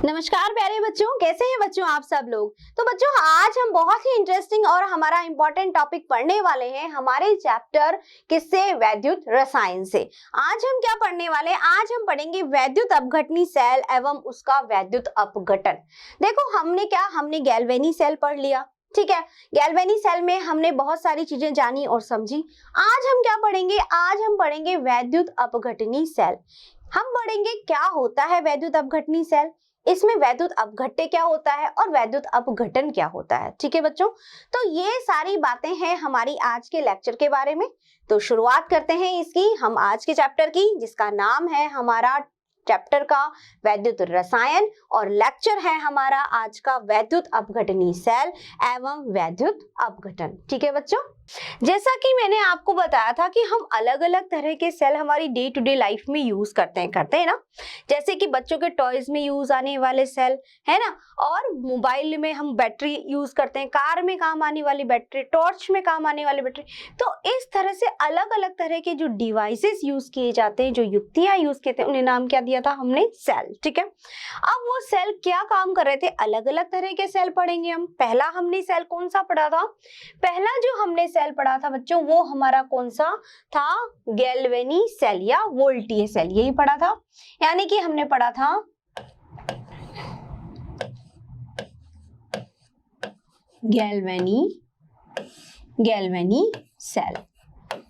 नमस्कार प्यारे बच्चों, कैसे हैं बच्चों आप सब लोग। तो बच्चों आज हम बहुत ही इंटरेस्टिंग और हमारा इंपॉर्टेंट टॉपिक पढ़ने वाले हैं हमारे चैप्टर किससे, वैद्युत रसायन से। आज हम क्या पढ़ने वाले हैं, आज हम पढ़ेंगे वैद्युत अपघटनी सेल एवं उसका वैद्युत अपघटन। देखो हमने गैल्वेनी सेल पढ़ लिया, ठीक है। गैल्वेनी सेल में हमने बहुत सारी चीजें जानी और समझी। आज हम क्या पढ़ेंगे, आज हम पढ़ेंगे वैद्युत अपघटनी सेल। हम पढ़ेंगे क्या होता है वैद्युत अपघटनी सेल, इसमें वैद्युत अपघट्य क्या होता है और वैद्युत अपघटन क्या होता है। ठीक है बच्चों, तो ये सारी बातें हैं हमारी आज के लेक्चर के बारे में। तो शुरुआत करते हैं इसकी हम आज के चैप्टर की, जिसका नाम है हमारा चैप्टर का वैद्युत रसायन, और लेक्चर है हमारा आज का वैद्युत अपघटनी सेल एवं वैद्युत अपघटन। ठीक है बच्चों, जैसा कि मैंने आपको बताया था कि हम अलग अलग तरह के सेल हमारी डे टू डे लाइफ में यूज करते हैं ना। जैसे कि बच्चों के टॉयज में यूज आने वाले सेल है ना, और मोबाइल में हम बैटरी यूज करते हैं, कार में काम आने वाली बैटरी, टॉर्च में काम आने वाली बैटरी। तो इस तरह से अलग अलग तरह के जो डिवाइसेस यूज किए जाते हैं, जो युक्तियां यूज किए थे, उन्हें नाम क्या दिया था हमने, सेल। ठीक है, अब वो सेल क्या काम कर रहे थे, अलग अलग तरह के सेल पढ़ेंगे हम। पहला हमने सेल कौन सा पढ़ा था, पहला जो हमने सेल पढ़ा था बच्चों वो हमारा कौन सा था, गैल्वेनी सेल या वोल्टीय सेल, यही पढ़ा था। यानी कि हमने पढ़ा था गैल्वेनी सेल।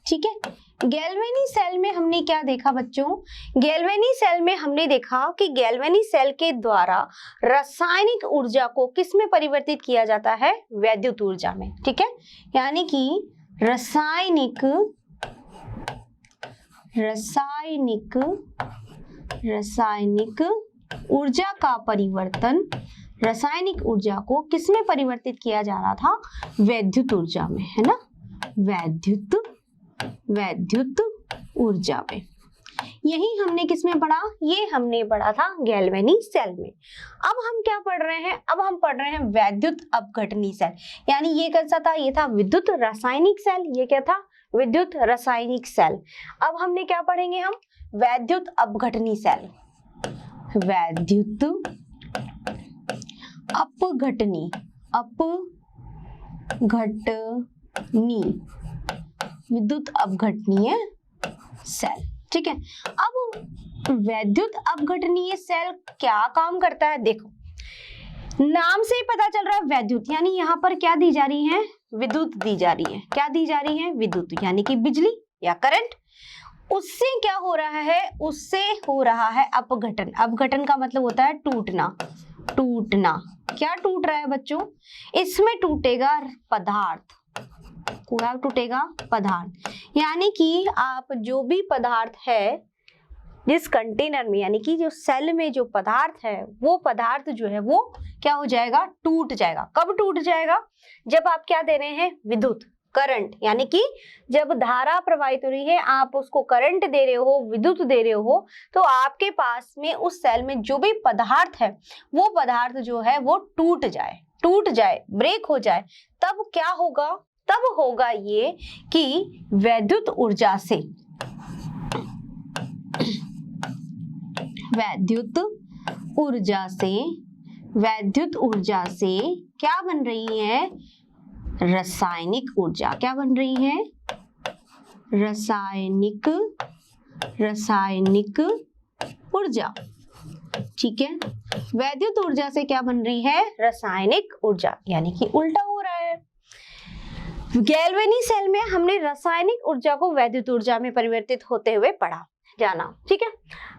ठीक है, गैल्वेनी सेल में हमने क्या देखा बच्चों, गैल्वेनी सेल में हमने देखा कि गैल्वेनी सेल के द्वारा रासायनिक ऊर्जा को किस में परिवर्तित किया जाता है, वैद्युत ऊर्जा में। ठीक है, यानी कि रासायनिक ऊर्जा का परिवर्तन, रासायनिक ऊर्जा को किस में परिवर्तित किया जा रहा था, वैद्युत ऊर्जा में, है ना, वैद्युत ऊर्जा में। यही हमने किस में पढ़ा, ये हमने पढ़ा था गैल्वेनी सेल में। अब हम क्या पढ़ रहे हैं, अब हम पढ़ रहे हैं वैद्युत अपघटनी सेल। यानी ये कैसा था, ये था विद्युत रासायनिक सेल, ये क्या था, विद्युत रासायनिक सेल। अब हमने क्या पढ़ेंगे हम, वैद्युत अपघटनी सेल, वैद्युत अपघटनी विद्युत अपघटनीय सेल। ठीक है, अब वैद्युत अपघटनीय सेल क्या काम करता है, देखो नाम से ही पता चल रहा है वैद्युत, यानी यहाँ पर क्या दी जा रही है, विद्युत दी जा रही है। क्या दी जा रही है, विद्युत, यानी कि बिजली या करंट। उससे क्या हो रहा है, उससे हो रहा है अपघटन। अपघटन का मतलब होता है टूटना। क्या टूट रहा है बच्चों, इसमें टूटेगा पदार्थ, पूरा टूटेगा पदार्थ। यानी कि आप जो भी पदार्थ है जिस कंटेनर में, यानी कि जो सेल में जो पदार्थ है, वो पदार्थ जो है वो क्या हो जाएगा, टूट जाएगा। कब टूट जाएगा, जब आप क्या दे रहे हैं, विद्युत, करंट, यानी कि जब धारा प्रवाहित हो रही है, आप उसको करंट दे रहे हो, विद्युत दे रहे हो, तो आपके पास में उस सेल में जो भी पदार्थ है, वो पदार्थ जो है वो टूट जाए, ब्रेक हो जाए, तब क्या होगा, तब होगा ये कि वैद्युत ऊर्जा से क्या बन रही है, रासायनिक ऊर्जा। क्या बन रही है, रासायनिक ऊर्जा। ठीक है, वैद्युत ऊर्जा से क्या बन रही है, रासायनिक ऊर्जा, यानी कि उल्टा हो रहा है। गैल्वेनी सेल में हमने रासायनिक ऊर्जा को वैद्युत ऊर्जा में परिवर्तित होते हुए पढ़ा, जाना। ठीक है,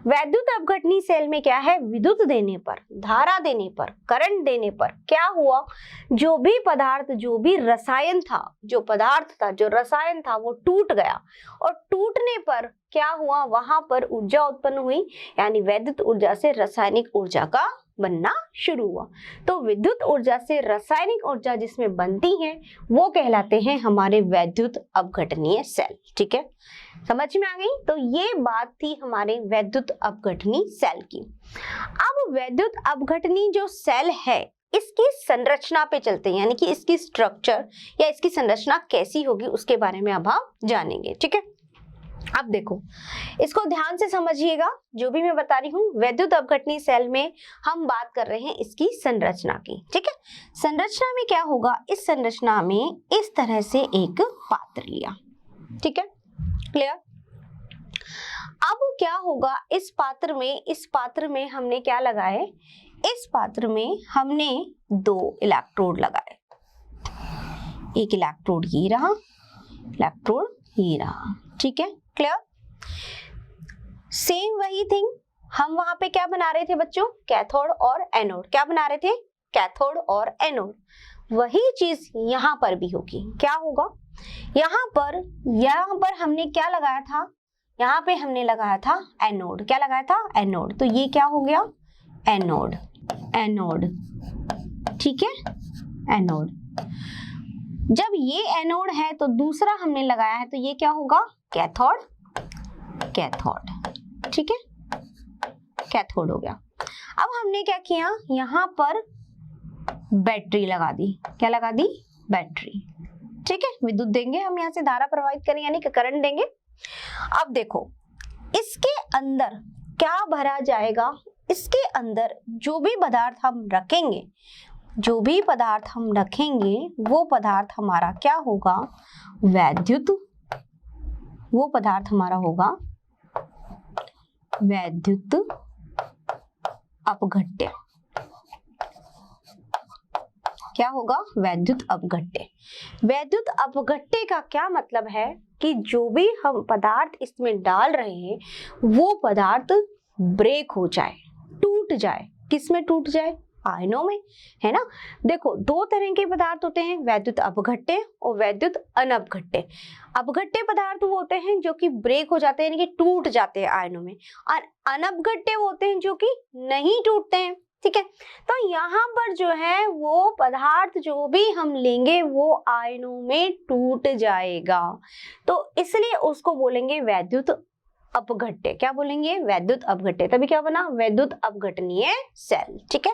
वैद्युत अपघटनी सेल में क्या है, विद्युत देने पर, धारा देने पर, करंट देने पर क्या हुआ, जो भी पदार्थ, जो भी रसायन था, जो रसायन था वो टूट गया, और टूटने पर क्या हुआ, वहां पर ऊर्जा उत्पन्न हुई, यानी वैद्युत ऊर्जा से रासायनिक ऊर्जा का बनना शुरू हुआ। तो विद्युत ऊर्जा से रासायनिक ऊर्जा जिसमें बनती है वो कहलाते हैं हमारे वैद्युत अपघटनीय सेल। ठीक है, समझ में आ गई। तो ये बात थी हमारे वैद्युत अपघटनी सेल की। अब वैद्युत अपघटनी जो सेल है, इसकी संरचना पे चलते हैं, यानी कि इसकी स्ट्रक्चर या इसकी संरचना कैसी होगी उसके बारे में अब हम जानेंगे। ठीक है, अब देखो, इसको ध्यान से समझिएगा, जो भी मैं बता रही हूँ। वैद्युत अपघटनीय सेल में हम बात कर रहे हैं इसकी संरचना की, ठीक है। संरचना में क्या होगा, इस संरचना में इस तरह से एक पात्र लिया, ठीक है, क्लियर। अब क्या होगा, इस पात्र में हमने क्या लगाए, इस पात्र में हमने 2 इलेक्ट्रोड लगाए। एक इलेक्ट्रोड ये रहा, इलेक्ट्रोड ये रहा, ठीक है, क्लियर। सेम वही थिंग हम वहां पे क्या बना रहे थे बच्चों, कैथोड और एनोड। क्या बना रहे थे, कैथोड और एनोड। वही चीज यहाँ पर भी होगी। क्या होगा, यहाँ पर हमने क्या लगाया था, यहाँ पे हमने लगाया था एनोड। क्या लगाया था, एनोड। तो ये क्या हो गया, एनोड, एनोड, ठीक है, एनोड। जब ये एनोड है तो दूसरा हमने लगाया है, तो ये क्या होगा, कैथोड, कैथोड, ठीक है, कैथोड हो गया। अब हमने क्या किया, यहाँ पर बैटरी लगा दी। क्या लगा दी, बैटरी, ठीक है। विद्युत देंगे हम, यहाँ से धारा प्रवाहित करेंगे यानी कि करंट देंगे। अब देखो, इसके अंदर क्या भरा जाएगा, इसके अंदर जो भी पदार्थ हम रखेंगे, वो पदार्थ हमारा क्या होगा, वैद्युत, वो पदार्थ हमारा होगा वैद्युत अपघट्य। क्या होगा, वैद्युत अपघट्य। वैद्युत अपघट्य का क्या मतलब है कि जो भी हम पदार्थ इसमें डाल रहे हैं वो पदार्थ ब्रेक हो जाए, टूट जाए। किसमें टूट जाए, आयनों में, है ना। देखो, 2 तरह के पदार्थ होते हैं, वैद्युत अपघट्य और वैद्युत अनपघट्य। अपघट्य पदार्थ वो होते हैं जो कि ब्रेक हो जाते हैं यानी कि टूट जाते हैं आयनों में, और अनपघट्य वो होते हैं जो कि नहीं टूटते हैं, ठीक है। तो यहाँ पर जो है वो पदार्थ जो भी हम लेंगे वो आयनों में टूट जाएगा, तो इसलिए उसको बोलेंगे वैद्युत अपघट्य। क्या बोलेंगे, वैद्युत अपघट्य। तभी क्या बना, वैद्युत अपघटनीय सेल, ठीक है।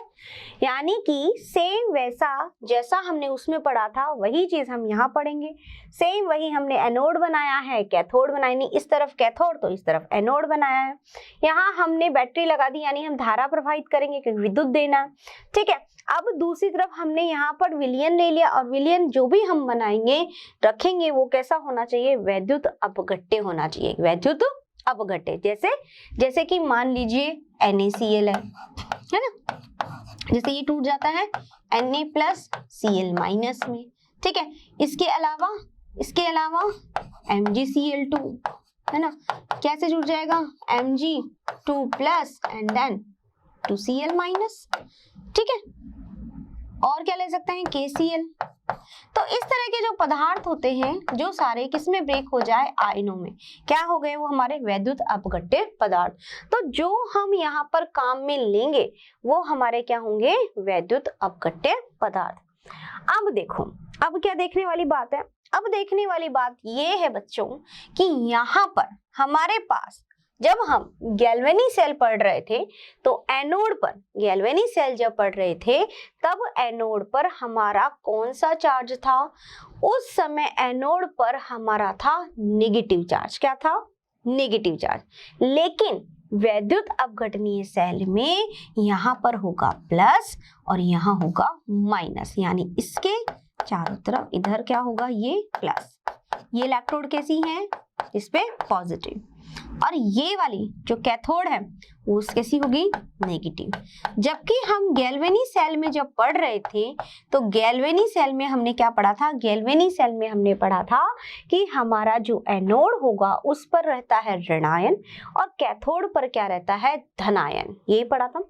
यानी कि सेम वैसा जैसा हमने उसमें पढ़ा था वही चीज हम यहाँ पढ़ेंगे। सेम वही हमने एनोड बनाया है, कैथोड बनाया, नहीं इस तरफ कैथोड तो इस तरफ एनोड बनाया है। यहाँ हमने बैटरी लगा दी यानी हम धारा प्रवाहित करेंगे क्योंकि विद्युत देना, ठीक है। अब दूसरी तरफ हमने यहाँ पर विलयन ले लिया, और विलयन जो भी हम बनाएंगे रखेंगे वो कैसा होना चाहिए, वैद्युत अपघट्य होना चाहिए, वैद्युत अपघट्य। जैसे कि मान लीजिए NaCl है ना, जैसे ये टूट जाता है Na+Cl- में, ठीक है। इसके अलावा MgCl2 है ना, कैसे जुड़ जाएगा, Mg2+ एंड देन 2Cl-, ठीक है। और क्या ले सकते हैं, KCl। तो इस तरह के जो पदार्थ होते हैं जो सारे किसमें ब्रेक हो जाए, आयनों में, क्या हो गए वो हमारे वैद्युत अपघट्य पदार्थ। तो जो हम यहाँ पर काम में लेंगे वो हमारे क्या होंगे, वैद्युत अपघट्य पदार्थ। अब देखो, अब क्या देखने वाली बात है, अब देखने वाली बात ये है बच्चों कि यहाँ पर हमारे पास जब हम गैल्वेनी सेल पढ़ रहे थे तो एनोड पर, गैल्वेनी सेल जब पढ़ रहे थे तब एनोड पर हमारा कौन सा चार्ज था, उस समय एनोड पर हमारा था नेगेटिव चार्ज। क्या था, नेगेटिव चार्ज। लेकिन वैद्युत अपघटनीय सेल में यहाँ पर होगा प्लस और यहाँ होगा माइनस, यानी इसके चारों तरफ इधर क्या होगा, ये प्लस। ये इलेक्ट्रोड कैसी है, इस पे पॉजिटिव, और ये वाली जो कैथोड है वो कैसी होगी, नेगेटिव। जबकि हम गैल्वेनी सेल में जब पढ़ रहे थे तो गैल्वेनी सेल में हमने क्या पढ़ा था, गैल्वेनी सेल में हमने पढ़ा था कि हमारा जो एनोड होगा उस पर रहता है ऋणायन और कैथोड पर क्या रहता है, धनायन। ये पढ़ा था।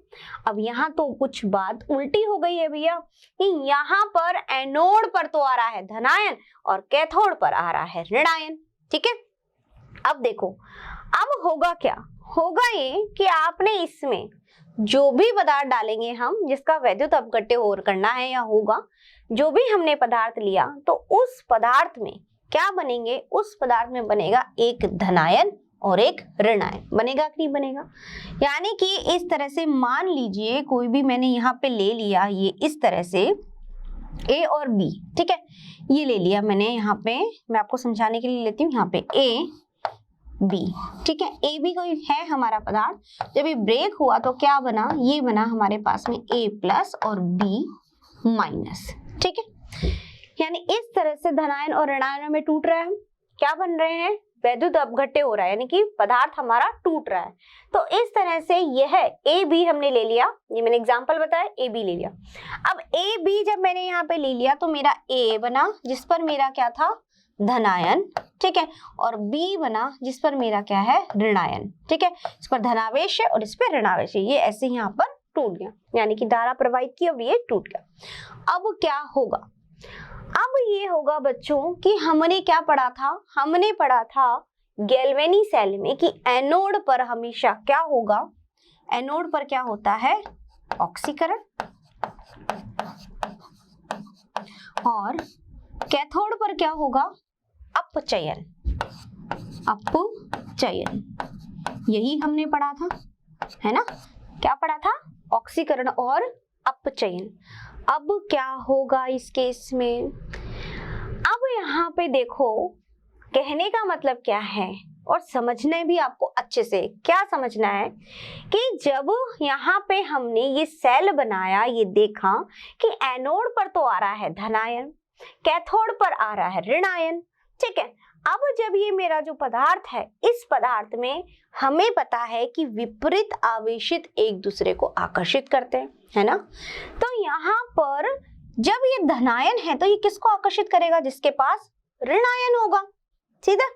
अब यहाँ तो कुछ बात उल्टी हो गई है भैया, कि यहाँ पर एनोड पर तो आ रहा है धनायन और कैथोड पर आ रहा है ऋणायन, ठीक है। अब देखो, अब होगा क्या, होगा ये कि आपने इसमें जो भी पदार्थ डालेंगे हम, जिसका वैद्युत अपघट्य और करना है या होगा, जो भी हमने पदार्थ लिया तो उस पदार्थ में क्या बनेंगे, उस पदार्थ में बनेगा एक धनायन और एक ऋणायन। बनेगा कि नहीं बनेगा, यानी कि इस तरह से मान लीजिए कोई भी मैंने यहाँ पे ले लिया, ये इस तरह से A और B, ठीक है, ये ले लिया मैंने यहाँ पे, मैं आपको समझाने के लिए लेती हूँ, यहाँ पे A बी। ठीक है, ए बी कोई है हमारा पदार्थ, जब ये ब्रेक हुआ तो क्या बना, ये बना हमारे पास में ए प्लस और बी माइनस। ठीक है, यानी इस तरह से धनायन और ऋणायनों में टूट रहा है, क्या बन रहे हैं, वैद्युत अपघट्य हो रहा है, यानी कि पदार्थ हमारा टूट रहा है। तो इस तरह से यह ए बी हमने ले लिया, ये मैंने एग्जांपल बताया, ए बी ले लिया। अब ए बी जब मैंने यहाँ पे ले लिया तो मेरा ए बना जिस पर मेरा क्या था, धनायन। ठीक है, और बी बना जिस पर मेरा क्या है, ऋणायन। ठीक है, इस पर धनावेश है और इस पर ऋणावेश है, ये ऐसे यहाँ पर टूट गया, यानी कि धारा प्रवाहित की और ये टूट गया। अब क्या होगा, अब ये होगा बच्चों कि हमने क्या पढ़ा था, हमने पढ़ा था गैल्वेनी सेल में कि एनोड पर हमेशा क्या होगा, एनोड पर क्या होता है, ऑक्सीकरण, और कैथोड पर क्या होगा, अपचयन। अपचयन, यही हमने पढ़ा था, है ना, क्या पढ़ा था, ऑक्सीकरण और अपचयन। अब क्या होगा इस केस में, अब यहाँ पे देखो, कहने का मतलब क्या है और समझने भी आपको अच्छे से क्या समझना है कि जब यहाँ पे हमने ये सेल बनाया, ये देखा कि एनोड पर तो आ रहा है धनायन, कैथोड पर आ रहा है ऋणायन। ठीक है, अब जब ये मेरा जो पदार्थ है, इस पदार्थ में हमें पता है कि विपरीत आवेशित एक दूसरे को आकर्षित करते हैं, है ना। तो यहाँ पर जब ये धनायन है तो ये किसको आकर्षित करेगा, जिसके पास ऋणायन होगा, सीधा।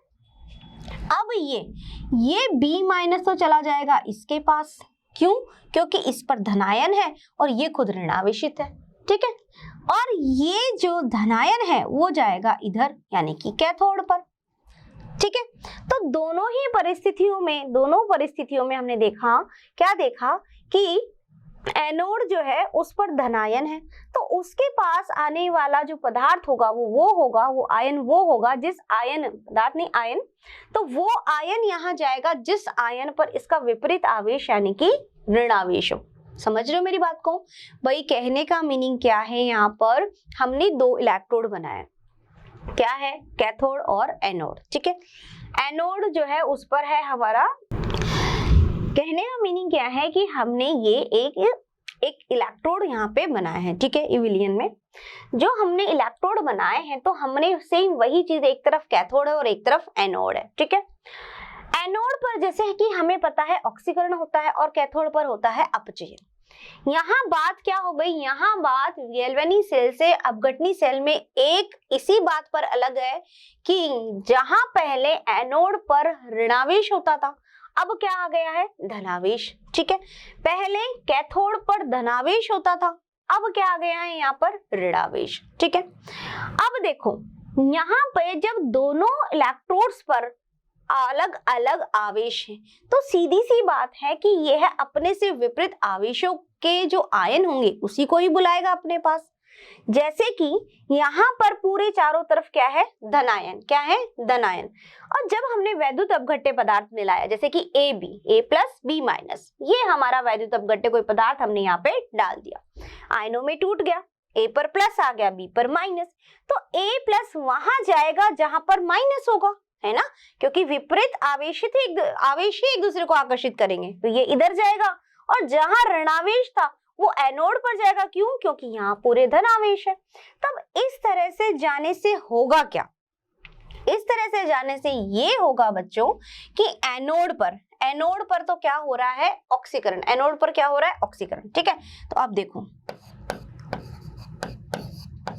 अब ये B माइनस तो चला जाएगा इसके पास, क्यों, क्योंकि इस पर धनायन है और ये खुद ऋणावेशित है। ठीक है, और ये जो धनायन है वो जाएगा इधर, यानी कि कैथोड पर। ठीक है, तो दोनों परिस्थितियों में हमने देखा, क्या देखा कि एनोड जो है उस पर धनायन है, तो उसके पास आने वाला जो पदार्थ होगा वो आयन वो होगा जिस आयन, पदार्थ नहीं आयन, तो वो आयन यहाँ जाएगा जिस आयन पर इसका विपरीत आवेश यानी कि ऋणावेश हो। समझ रहे हो मेरी बात को भाई, कहने का मीनिंग क्या है, यहाँ पर हमने दो इलेक्ट्रोड बनाए, क्या है, कैथोड और एनोड। ठीक है, एनोड जो है उस पर है हमारा, कहने का मीनिंग क्या है कि हमने ये एक इलेक्ट्रोड यहाँ पे बनाए हैं। ठीक है, इविलियन में जो हमने इलेक्ट्रोड बनाए हैं तो हमने सेम वही चीज, एक तरफ कैथोड है और एक तरफ एनोड है। ठीक है, एनोड पर जैसे कि हमें पता है ऑक्सीकरण होता है और कैथोड पर होता है अपचयन। यहाँ बात क्या हो गई, यहाँ बात गैल्वेनी सेल से अपघटनी सेल में एक इसी बात पर अलग है कि जहां पहले एनोड पर ऋणावेश होता था, अब क्या आ गया है, धनावेश। ठीक है, पहले कैथोड पर धनावेश होता था, अब क्या आ गया है यहाँ पर, ऋणावेश। ठीक है, अब देखो यहाँ पे जब दोनों इलेक्ट्रोड्स पर अलग अलग आवेश है तो सीधी सी बात है कि यह अपने से विपरीत आवेशों के जो आयन होंगे उसी को ही बुलाएगा अपने पास। जैसे कि यहाँ पर पूरे चारों तरफ क्या है, धनायन, क्या है, धनायन। और जब हमने वैद्युत अपघट्य पदार्थ मिलाया, जैसे कि A B, A plus B minus, ये हमारा वैद्युत अपघट्य कोई पदार्थ हमने यहाँ पे डाल दिया, आयनों में टूट गया, ए पर प्लस आ गया, बी पर माइनस, तो ए प्लस वहां जाएगा जहां पर माइनस होगा, है ना, क्योंकि विपरीत आवेश ही एक दूसरे को आकर्षित करेंगे, तो ये इधर जाएगा, और जहां ऋणावेश था वो एनोड पर जाएगा, क्यों, क्योंकि यहाँ पूरे धन आवेश है। तब इस तरह से जाने से होगा क्या, इस तरह से जाने से ये होगा बच्चों कि एनोड पर तो क्या हो रहा है, ऑक्सीकरण, एनोड पर क्या हो रहा है, ऑक्सीकरण। ठीक है, तो अब देखो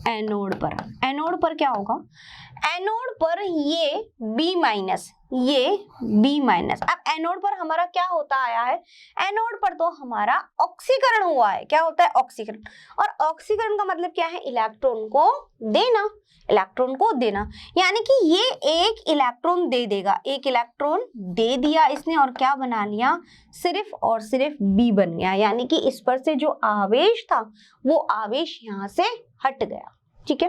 एनोड पर क्या होगा, एनोड पर ये B माइनस, अब एनोड पर हमारा क्या होता आया है, एनोड पर तो हमारा ऑक्सीकरण हुआ है, क्या होता है, ऑक्सीकरण। और ऑक्सीकरण का मतलब क्या है, इलेक्ट्रॉन को देना, यानी कि ये एक इलेक्ट्रॉन दे देगा, एक इलेक्ट्रॉन दे दिया इसने और क्या बना लिया, सिर्फ और सिर्फ B बन गया, यानी कि इस पर से जो आवेश था वो आवेश यहाँ से हट गया। ठीक है,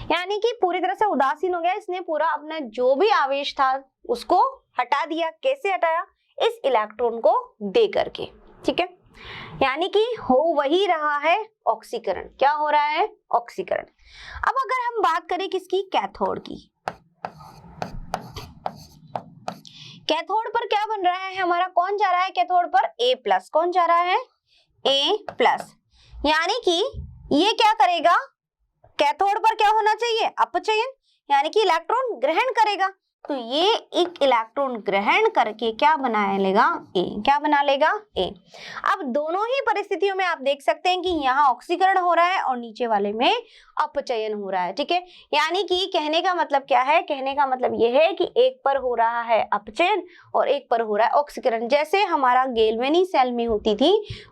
यानी कि पूरी तरह से उदासीन हो गया, इसने पूरा अपना जो भी आवेश था उसको हटा दिया। कैसे हटाया, इस इलेक्ट्रॉन को दे करके। ठीक है, यानी कि हो वही रहा है ऑक्सीकरण, क्या हो रहा है, ऑक्सीकरण। अब अगर हम बात करें किसकी, कैथोड की, कैथोड पर क्या बन रहा है हमारा, कौन जा रहा है कैथोड पर, A+, कौन जा रहा है, A+, यानी कि ये क्या करेगा, कैथोड पर क्या होना चाहिए, अपचयन, यानी कि इलेक्ट्रॉन ग्रहण करेगा, तो ये एक इलेक्ट्रॉन ग्रहण करके क्या बना लेगा, ए, क्या बना लेगा, ए। अब दोनों ही परिस्थितियों में आप देख सकते हैं कि यहाँ ऑक्सीकरण हो रहा है और नीचे वाले में अपचयन हो रहा है, ठीक है। यानी कि कहने का मतलब क्या है, कहने का मतलब ये है कि एक पर हो रहा है अपचयन और एक पर हो रहा है ऑक्सीकरण। जैसे हमारा गैल्वेनी सेल में होती थी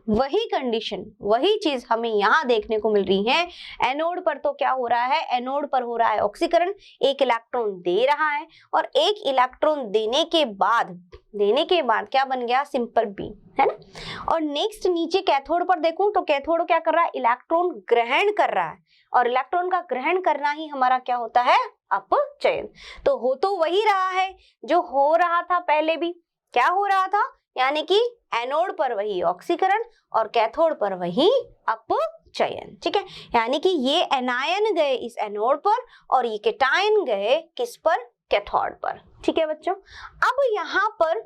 वही कंडीशन, वही चीज हमें यहाँ देखने को मिल रही है। एनोड पर तो क्या हो रहा है, एनोड पर हो रहा है ऑक्सीकरण, एक इलेक्ट्रॉन दे रहा है और एक इलेक्ट्रॉन देने के बाद क्या बन गया, सिंपल बी, है ना। और नेक्स्ट नीचे कैथोड पर देखूं तो कैथोड क्या कर रहा है, इलेक्ट्रॉन ग्रहण कर रहा है और इलेक्ट्रॉन का ग्रहण करना ही हमारा क्या होता है, अपचयन। तो हो तो वही रहा है जो हो रहा था पहले भी, क्या हो रहा था, यानी कि एनोड पर वही ऑक्सीकरण और कैथोड पर वही अपचयन, ठीक है। यानी कि ये एनायन गए इस एनोड पर और ये केटायन गए किस पर, कैथोड पर, ठीक है बच्चों। अब यहाँ पर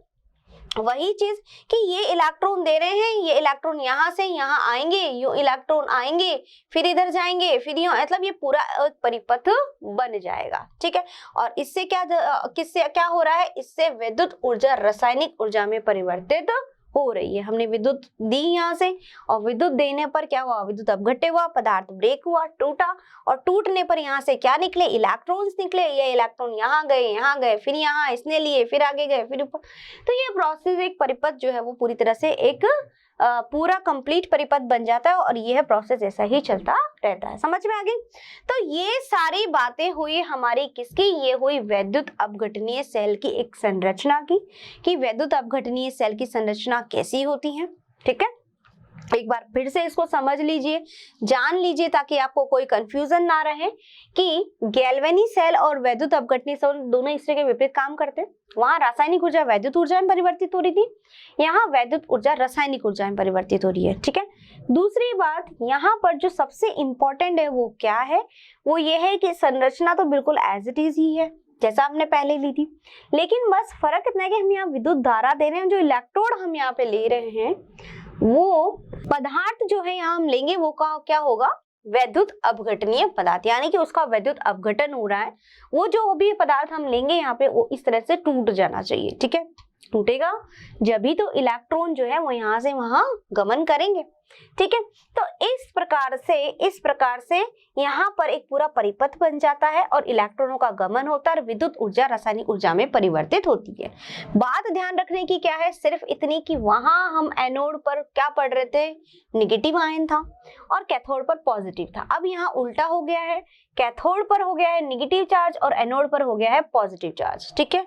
वही चीज कि ये इलेक्ट्रॉन दे रहे हैं, ये इलेक्ट्रॉन यहाँ से यहाँ आएंगे, ये इलेक्ट्रॉन आएंगे फिर इधर जाएंगे फिर यहाँ, मतलब ये पूरा परिपथ बन जाएगा, ठीक है। और इससे क्या, किससे क्या हो रहा है, इससे विद्युत ऊर्जा रासायनिक ऊर्जा में परिवर्तित हो रही है। हमने विद्युत दी यहाँ से और विद्युत देने पर क्या हुआ, विद्युत अपघट्य हुआ, पदार्थ ब्रेक हुआ, टूटा और टूटने पर यहाँ से क्या निकले, इलेक्ट्रॉन्स निकले। ये इलेक्ट्रॉन यहाँ गए फिर यहाँ इसने लिए फिर आगे गए फिर ऊपर। तो ये प्रोसेस, एक परिपथ जो है वो पूरी तरह से एक पूरा कंप्लीट परिपथ बन जाता है और यह प्रोसेस ऐसा ही चलता रहता है। समझ में आ गई। तो ये सारी बातें हुई हमारी किसकी, ये हुई वैद्युत अपघटनीय सेल की एक संरचना की, कि वैद्युत अपघटनीय सेल की संरचना कैसी होती है, ठीक है। एक बार फिर से इसको समझ लीजिए, जान लीजिए, ताकि आपको कोई कंफ्यूजन ना रहे कि गैल्वेनी सेल और वैद्युत अपघटनीय सेल दोनों इससे के विपरीत काम करते हैं। वहां रासायनिक ऊर्जा वैद्युत ऊर्जा में परिवर्तित हो रही थी, यहाँ वैद्युत ऊर्जा रासायनिक ऊर्जा में परिवर्तित हो रही है, ठीक है। दूसरी बात यहाँ पर जो सबसे इंपॉर्टेंट है वो क्या है, वो ये है कि संरचना तो बिल्कुल एज इट इज ही है जैसा हमने पहले ली थी, लेकिन बस फर्क इतना है कि हम यहाँ विद्युत धारा दे रहे हैं, जो इलेक्ट्रोड हम यहाँ पे ले रहे हैं वो पदार्थ जो है यहाँ हम लेंगे वो क्या होगा, वैद्युत अपघटनीय पदार्थ, यानी कि उसका वैद्युत अपघटन हो रहा है। वो जो भी पदार्थ हम लेंगे यहाँ पे वो इस तरह से टूट जाना चाहिए, ठीक है। टूटेगा जब भी तो इलेक्ट्रॉन जो है वो यहाँ से वहां गमन करेंगे, ठीक है। तो इस प्रकार से यहाँ पर एक पूरा परिपथ बन जाता है और इलेक्ट्रॉनों का गमन होता है और विद्युत ऊर्जा रासायनिक ऊर्जा में परिवर्तित होती है। बात ध्यान रखने की क्या है, सिर्फ इतनी कि वहां हम एनोड पर क्या पढ़ रहे थे, नेगेटिव आयन था और कैथोड पर पॉजिटिव था। अब यहाँ उल्टा हो गया है, कैथोड पर हो गया है नेगेटिव चार्ज और एनोड पर हो गया है पॉजिटिव चार्ज, ठीक है।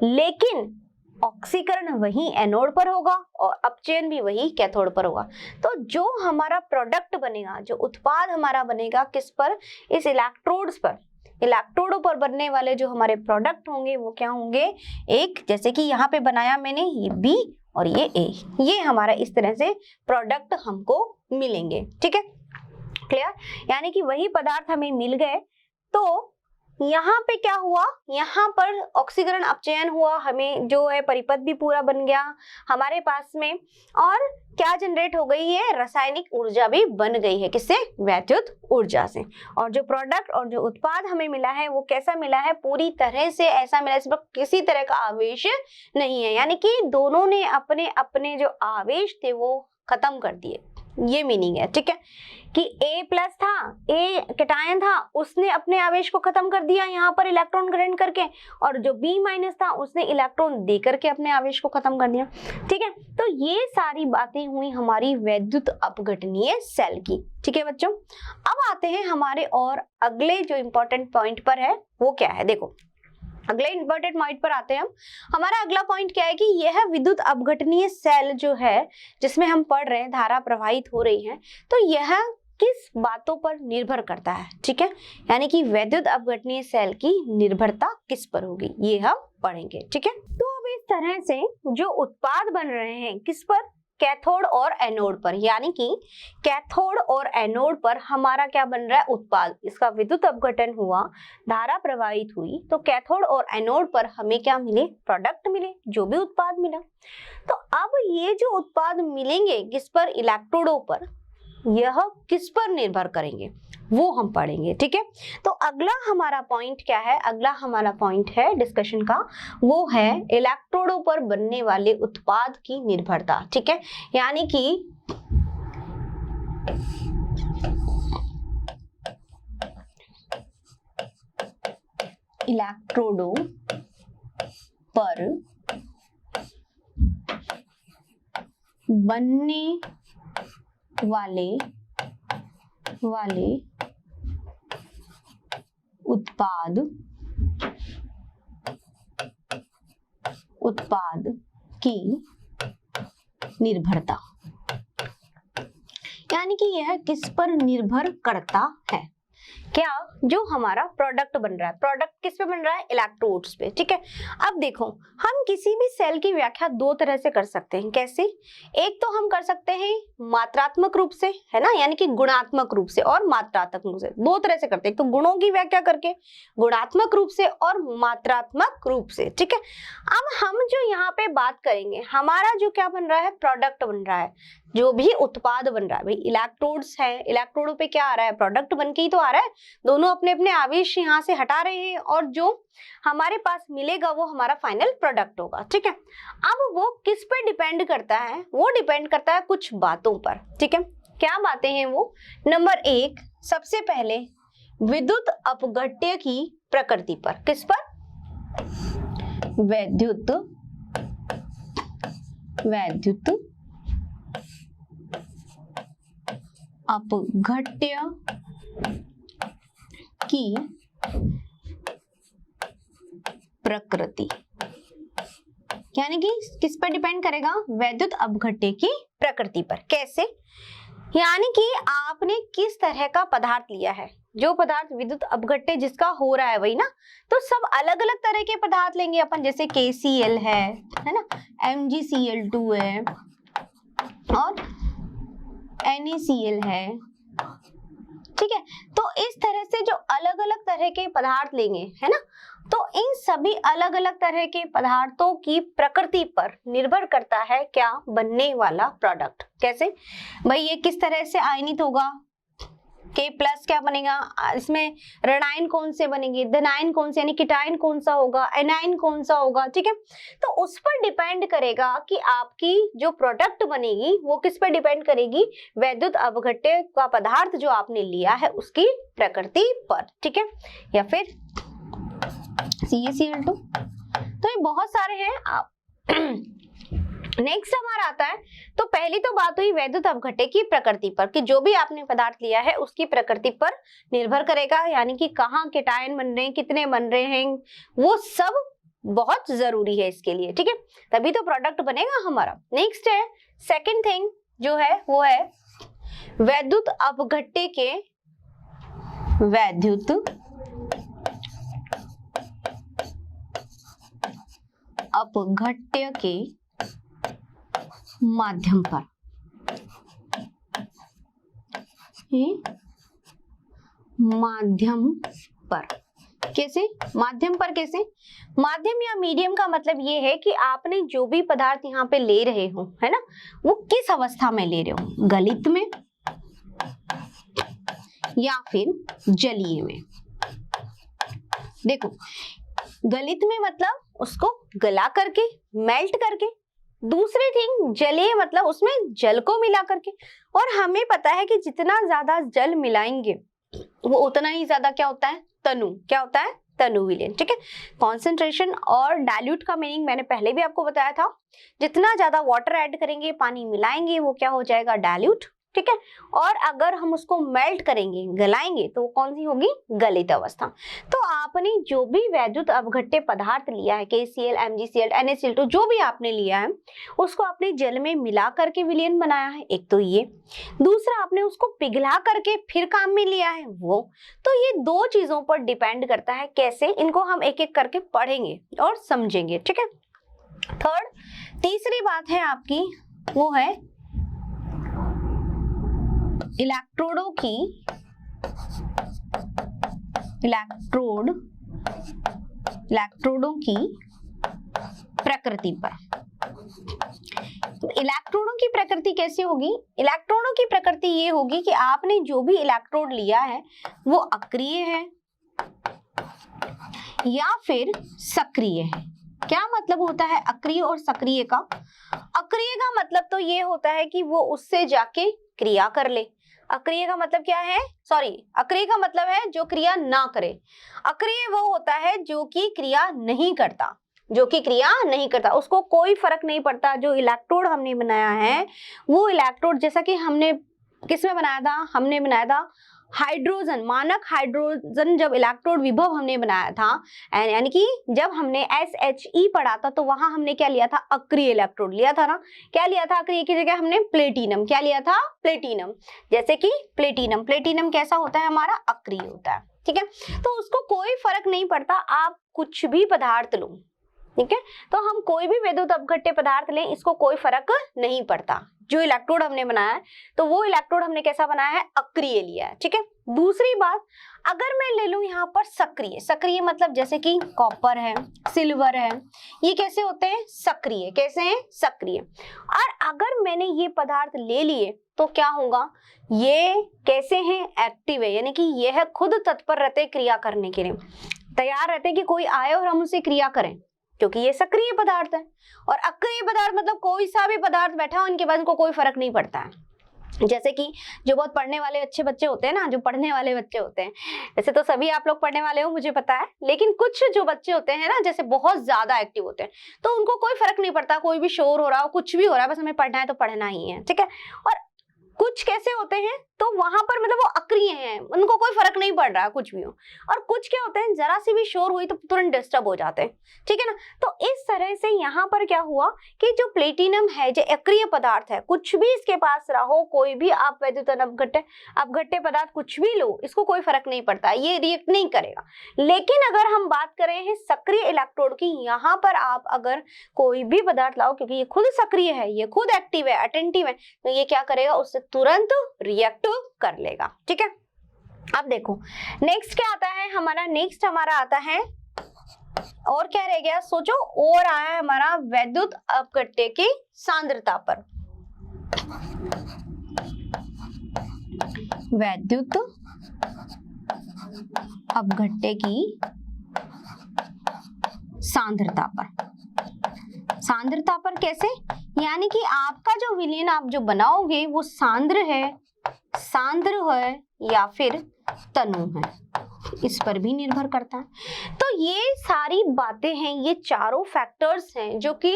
लेकिन ऑक्सीकरण वही एनोड पर होगा और अपचयन भी वही कैथोड पर होगा। तो जो हमारा प्रोडक्ट बनेगा, जो उत्पाद हमारा बनेगा किस पर, इस इलेक्ट्रोड्स पर, इलेक्ट्रोडों पर बनने वाले जो हमारे प्रोडक्ट होंगे वो क्या होंगे, एक जैसे कि यहाँ पे बनाया मैंने ये बी और ये ए, ये हमारा इस तरह से प्रोडक्ट हमको मिलेंगे, ठीक है, क्लियर। यानी कि वही पदार्थ हमें मिल गए। तो यहाँ पे क्या हुआ, यहाँ पर ऑक्सीकरण अपचयन हुआ, हमें जो है परिपथ भी पूरा बन गया हमारे पास में, और क्या जनरेट हो गई है, रासायनिक ऊर्जा भी बन गई है, किससे, वैद्युत ऊर्जा से। और जो प्रोडक्ट और जो उत्पाद हमें मिला है वो कैसा मिला है, पूरी तरह से ऐसा मिला इसमें किसी तरह का आवेश नहीं है, यानी कि दोनों ने अपने अपने जो आवेश थे वो खत्म कर दिए, ये मीनिंग है, ठीक है। कि A+ था, A कैटायन था, उसने अपने आवेश को खत्म कर दिया यहाँ पर इलेक्ट्रॉन ग्रहण करके, और जो B- था उसने इलेक्ट्रॉन दे करके अपने आवेश को खत्म कर दिया, ठीक है। तो ये सारी बातें हुई हमारी वैद्युत अपघटनीय सेल की, ठीक है बच्चों। अब आते हैं हमारे और अगले जो इंपॉर्टेंट पॉइंट पर है वो क्या है, देखो अगले इंपॉर्टेंट पॉइंट पर आते हैं हम। हमारा अगला पॉइंट क्या है कि यह विद्युत अपघटनीय सेल जो है जिसमें हम पढ़ रहे हैं धारा प्रवाहित हो रही है, तो यह किस बातों पर निर्भर करता है, ठीक है। यानी कि वैद्युत अपघटनीय सेल की निर्भरता किस पर होगी, ये हम पढ़ेंगे, ठीक है। तो अब इस तरह से जो उत्पाद बन रहे हैं किस पर, कैथोड और एनोड पर, यानी कि कैथोड और एनोड पर हमारा क्या बन रहा है, उत्पाद। इसका विद्युत अपघटन हुआ, धारा प्रवाहित हुई, तो कैथोड और एनोड पर हमें क्या मिले, प्रोडक्ट मिले, जो भी उत्पाद मिला। तो अब ये जो उत्पाद मिलेंगे किस पर, इलेक्ट्रोडों पर, यह किस पर निर्भर करेंगे वो हम पढ़ेंगे। ठीक है, तो अगला हमारा पॉइंट क्या है, अगला हमारा पॉइंट है डिस्कशन का, वो है इलेक्ट्रोडों पर बनने वाले उत्पाद की निर्भरता। ठीक है, यानी कि इलेक्ट्रोडों पर बनने वाले उत्पाद की निर्भरता, यानी कि यह किस पर निर्भर करता है, क्या, जो हमारा प्रोडक्ट बन रहा है। प्रोडक्ट किस पे बन रहा है, इलेक्ट्रोड्स पे। ठीक है, अब देखो हम किसी भी सेल की व्याख्या दो तरह से कर सकते हैं। कैसे, एक तो हम कर सकते हैं मात्रात्मक रूप से, है ना, यानी कि गुणात्मक रूप से और मात्रात्मक रूप से, दो तरह से करते हैं। तो गुणों की व्याख्या करके गुणात्मक रूप से और मात्रात्मक रूप से। ठीक है, अब हम जो यहाँ पे बात करेंगे, हमारा जो क्या बन रहा है, प्रोडक्ट बन रहा है, जो भी उत्पाद बन रहा है, भाई इलेक्ट्रोड्स है, इलेक्ट्रोडों पे क्या आ रहा है, प्रोडक्ट बन के ही तो आ रहा है। दोनों अपने अपने आवेश यहाँ से हटा रहे हैं और जो हमारे पास मिलेगा वो हमारा फाइनल प्रोडक्ट होगा। ठीक है, अब वो किस पे डिपेंड करता है, वो डिपेंड करता है कुछ बातों पर। ठीक है, क्या बातें हैं वो, नंबर एक, सबसे पहले विद्युत अपघट्य की प्रकृति पर। किस पर, वैद्युत अपघट्य की प्रकृति, यानी कि किस पर डिपेंड करेगा, वैद्युत अपघट्य की प्रकृति पर। कैसे, यानी कि आपने किस तरह का पदार्थ लिया है, जो पदार्थ विद्युत अपघट्य जिसका हो रहा है वही ना, तो सब अलग अलग तरह के पदार्थ लेंगे अपन, जैसे KCl है ना, MgCl2 है और NaCl है। ठीक है, तो इस तरह से जो अलग अलग तरह के पदार्थ लेंगे, है ना, तो इन सभी अलग अलग तरह के पदार्थों की प्रकृति पर निर्भर करता है क्या, बनने वाला प्रोडक्ट। कैसे भाई, ये किस तरह से आयनित होगा, K प्लस क्या बनेगा, इसमें ऋणायन कौन से बनेंगे, धनायन कौन से, यानी कीटायन कौन सा होगा, एनायन कौन सा होगा। ठीक है, तो उस पर डिपेंड करेगा कि आपकी जो प्रोडक्ट बनेगी वो किस पर डिपेंड करेगी, वैद्युत अपघट्य का पदार्थ जो आपने लिया है उसकी प्रकृति पर। ठीक है, या फिर CaCl2, तो ये बहुत सारे हैं। आप नेक्स्ट हमारा आता है, तो पहली तो बात हुई वैद्युत अपघट्य की प्रकृति पर, कि जो भी आपने पदार्थ लिया है उसकी प्रकृति पर निर्भर करेगा, यानी कि कहाँ केटायन बन रहे हैं, कितने बन रहे हैं, वो सब बहुत जरूरी है इसके लिए। ठीक है, तभी तो प्रोडक्ट बनेगा हमारा। नेक्स्ट है सेकंड थिंग जो है वो है वैद्युत अपघट्य के माध्यम पर। माध्यम पर कैसे, माध्यम पर कैसे, माध्यम या मीडियम का मतलब ये है कि आपने जो भी पदार्थ यहाँ पे ले रहे हो, है ना, वो किस अवस्था में ले रहे हो, गलित में या फिर जलीय में। देखो गलित में मतलब उसको गला करके, मेल्ट करके, दूसरी थिंग जलीय मतलब उसमें जल को मिला करके। और हमें पता है कि जितना ज्यादा जल मिलाएंगे वो उतना ही ज्यादा क्या होता है, तनु, क्या होता है, तनु विलयन। ठीक है, कॉन्सेंट्रेशन और डाइल्यूट का मीनिंग मैंने पहले भी आपको बताया था, जितना ज्यादा वाटर ऐड करेंगे, पानी मिलाएंगे, वो क्या हो जाएगा, डाइल्यूट। ठीक है, और अगर हम उसको मेल्ट करेंगे, गलाएंगे, तो वो कौन सी होगी, गलित अवस्था। तो आपने जो भी वैद्युत अपघट्य पदार्थ लिया है, KCl, MgCl, NaCl2, जो भी आपने लिया है उसको आपने जल में मिला करके विलयन बनाया है, एक तो ये। दूसरा आपने उसको पिघला करके फिर काम में लिया है वो। तो ये दो चीजों पर डिपेंड करता है, कैसे, इनको हम एक एक करके पढ़ेंगे और समझेंगे। ठीक है, तीसरी बात है आपकी वो है इलेक्ट्रोडों की प्रकृति पर। तो इलेक्ट्रॉनों की प्रकृति कैसी होगी? इलेक्ट्रॉनों की प्रकृति ये होगी कि आपने जो भी इलेक्ट्रोड लिया है वो अक्रिय है या फिर सक्रिय है। क्या मतलब होता है अक्रिय और सक्रिय का? अक्रिय का मतलब तो ये होता है कि वो उससे जाके क्रिया कर ले। अक्रिय का मतलब क्या है? अक्रिय का मतलब है जो क्रिया ना करे। अक्रिय वो होता है जो कि क्रिया नहीं करता, उसको कोई फर्क नहीं पड़ता। जो इलेक्ट्रोड हमने बनाया है वो इलेक्ट्रोड जैसा कि हमने किसमें बनाया था? हमने बनाया था हाइड्रोजन, मानक हाइड्रोजन जब इलेक्ट्रोड विभव हमने बनाया था, यानी कि जब हमने SHE पढ़ा था तो वहां हमने क्या लिया था? अक्रिय इलेक्ट्रोड लिया था ना। क्या लिया था? अक्रिय की जगह हमने प्लेटिनम। क्या लिया था? प्लेटिनम। जैसे कि प्लेटिनम कैसा होता है? हमारा अक्रिय होता है। ठीक है, तो उसको कोई फर्क नहीं पड़ता, आप कुछ भी पदार्थ लो। ठीक है, तो हम कोई भी विद्युत अपघट्य पदार्थ लें, इसको कोई फर्क नहीं पड़ता। जो इलेक्ट्रोड हमने बनाया है तो वो इलेक्ट्रोड हमने कैसा बनाया है? अक्रिय लिया है। ठीक है, दूसरी बात, अगर मैं ले लूं यहाँ पर सक्रिय मतलब जैसे कि कॉपर है, सिल्वर है, ये कैसे होते हैं? सक्रिय। कैसे हैं? सक्रिय। और अगर मैंने ये पदार्थ ले लिए तो क्या होगा? ये कैसे हैं? एक्टिव है, यानी कि यह खुद तत्पर रहते क्रिया करने के लिए, तैयार रहते कि कोई आए और हम उसे क्रिया करें, क्योंकि ये सक्रिय पदार्थ है। और अक्रिय पदार्थ मतलब कोई सा भी पदार्थ बैठा हो, इनके पास इनको कोई फर्क नहीं पड़ता है। जैसे कि जो बहुत पढ़ने वाले अच्छे बच्चे होते हैं ना, जो पढ़ने वाले बच्चे होते हैं, वैसे तो सभी आप लोग पढ़ने वाले हो मुझे पता है, लेकिन कुछ जो बच्चे होते हैं ना, जैसे बहुत ज्यादा एक्टिव होते हैं, तो उनको कोई फर्क नहीं पड़ता, कोई भी शोर हो रहा हो, कुछ भी हो रहा है, बस हमें पढ़ना है तो पढ़ना ही है। ठीक है, और कुछ कैसे होते हैं तो वहां पर मतलब वो अक्रिय हैं, उनको कोई फर्क नहीं पड़ रहा कुछ भी हो। और कुछ क्या होते हैं, जरा सी भी शोर हुई तो तुरंत डिस्टर्ब हो जाते हैं। ठीक है ना, तो इस तरह से यहाँ पर क्या हुआ कि जो प्लेटिनम है, जो अक्रिय पदार्थ है, कुछ भी इसके पास रहो, कोई भी आप वैद्युत अपघट्य पदार्थ कुछ भी लो, इसको कोई फर्क नहीं पड़ता, ये रिएक्ट नहीं करेगा। लेकिन अगर हम बात करें हैं सक्रिय इलेक्ट्रोड की, यहाँ पर आप अगर कोई भी पदार्थ लाओ, क्योंकि ये खुद सक्रिय है, ये खुद एक्टिव है, अटेंटिव है, तो ये क्या करेगा? उससे तुरंत रिएक्ट कर लेगा। ठीक है, अब देखो नेक्स्ट क्या आता है हमारा? नेक्स्ट हमारा आता है, और क्या रह गया सोचो, और आया है हमारा वैद्युत अपघट्य की सांद्रता पर। वैद्युत अपघट्य की सांद्रता पर कैसे? यानी कि आपका जो विलयन आप जो बनाओगे वो सांद्र है या फिर तनु है, इस पर भी निर्भर करता है। तो ये सारी बातें हैं, ये चारों फैक्टर्स हैं जो कि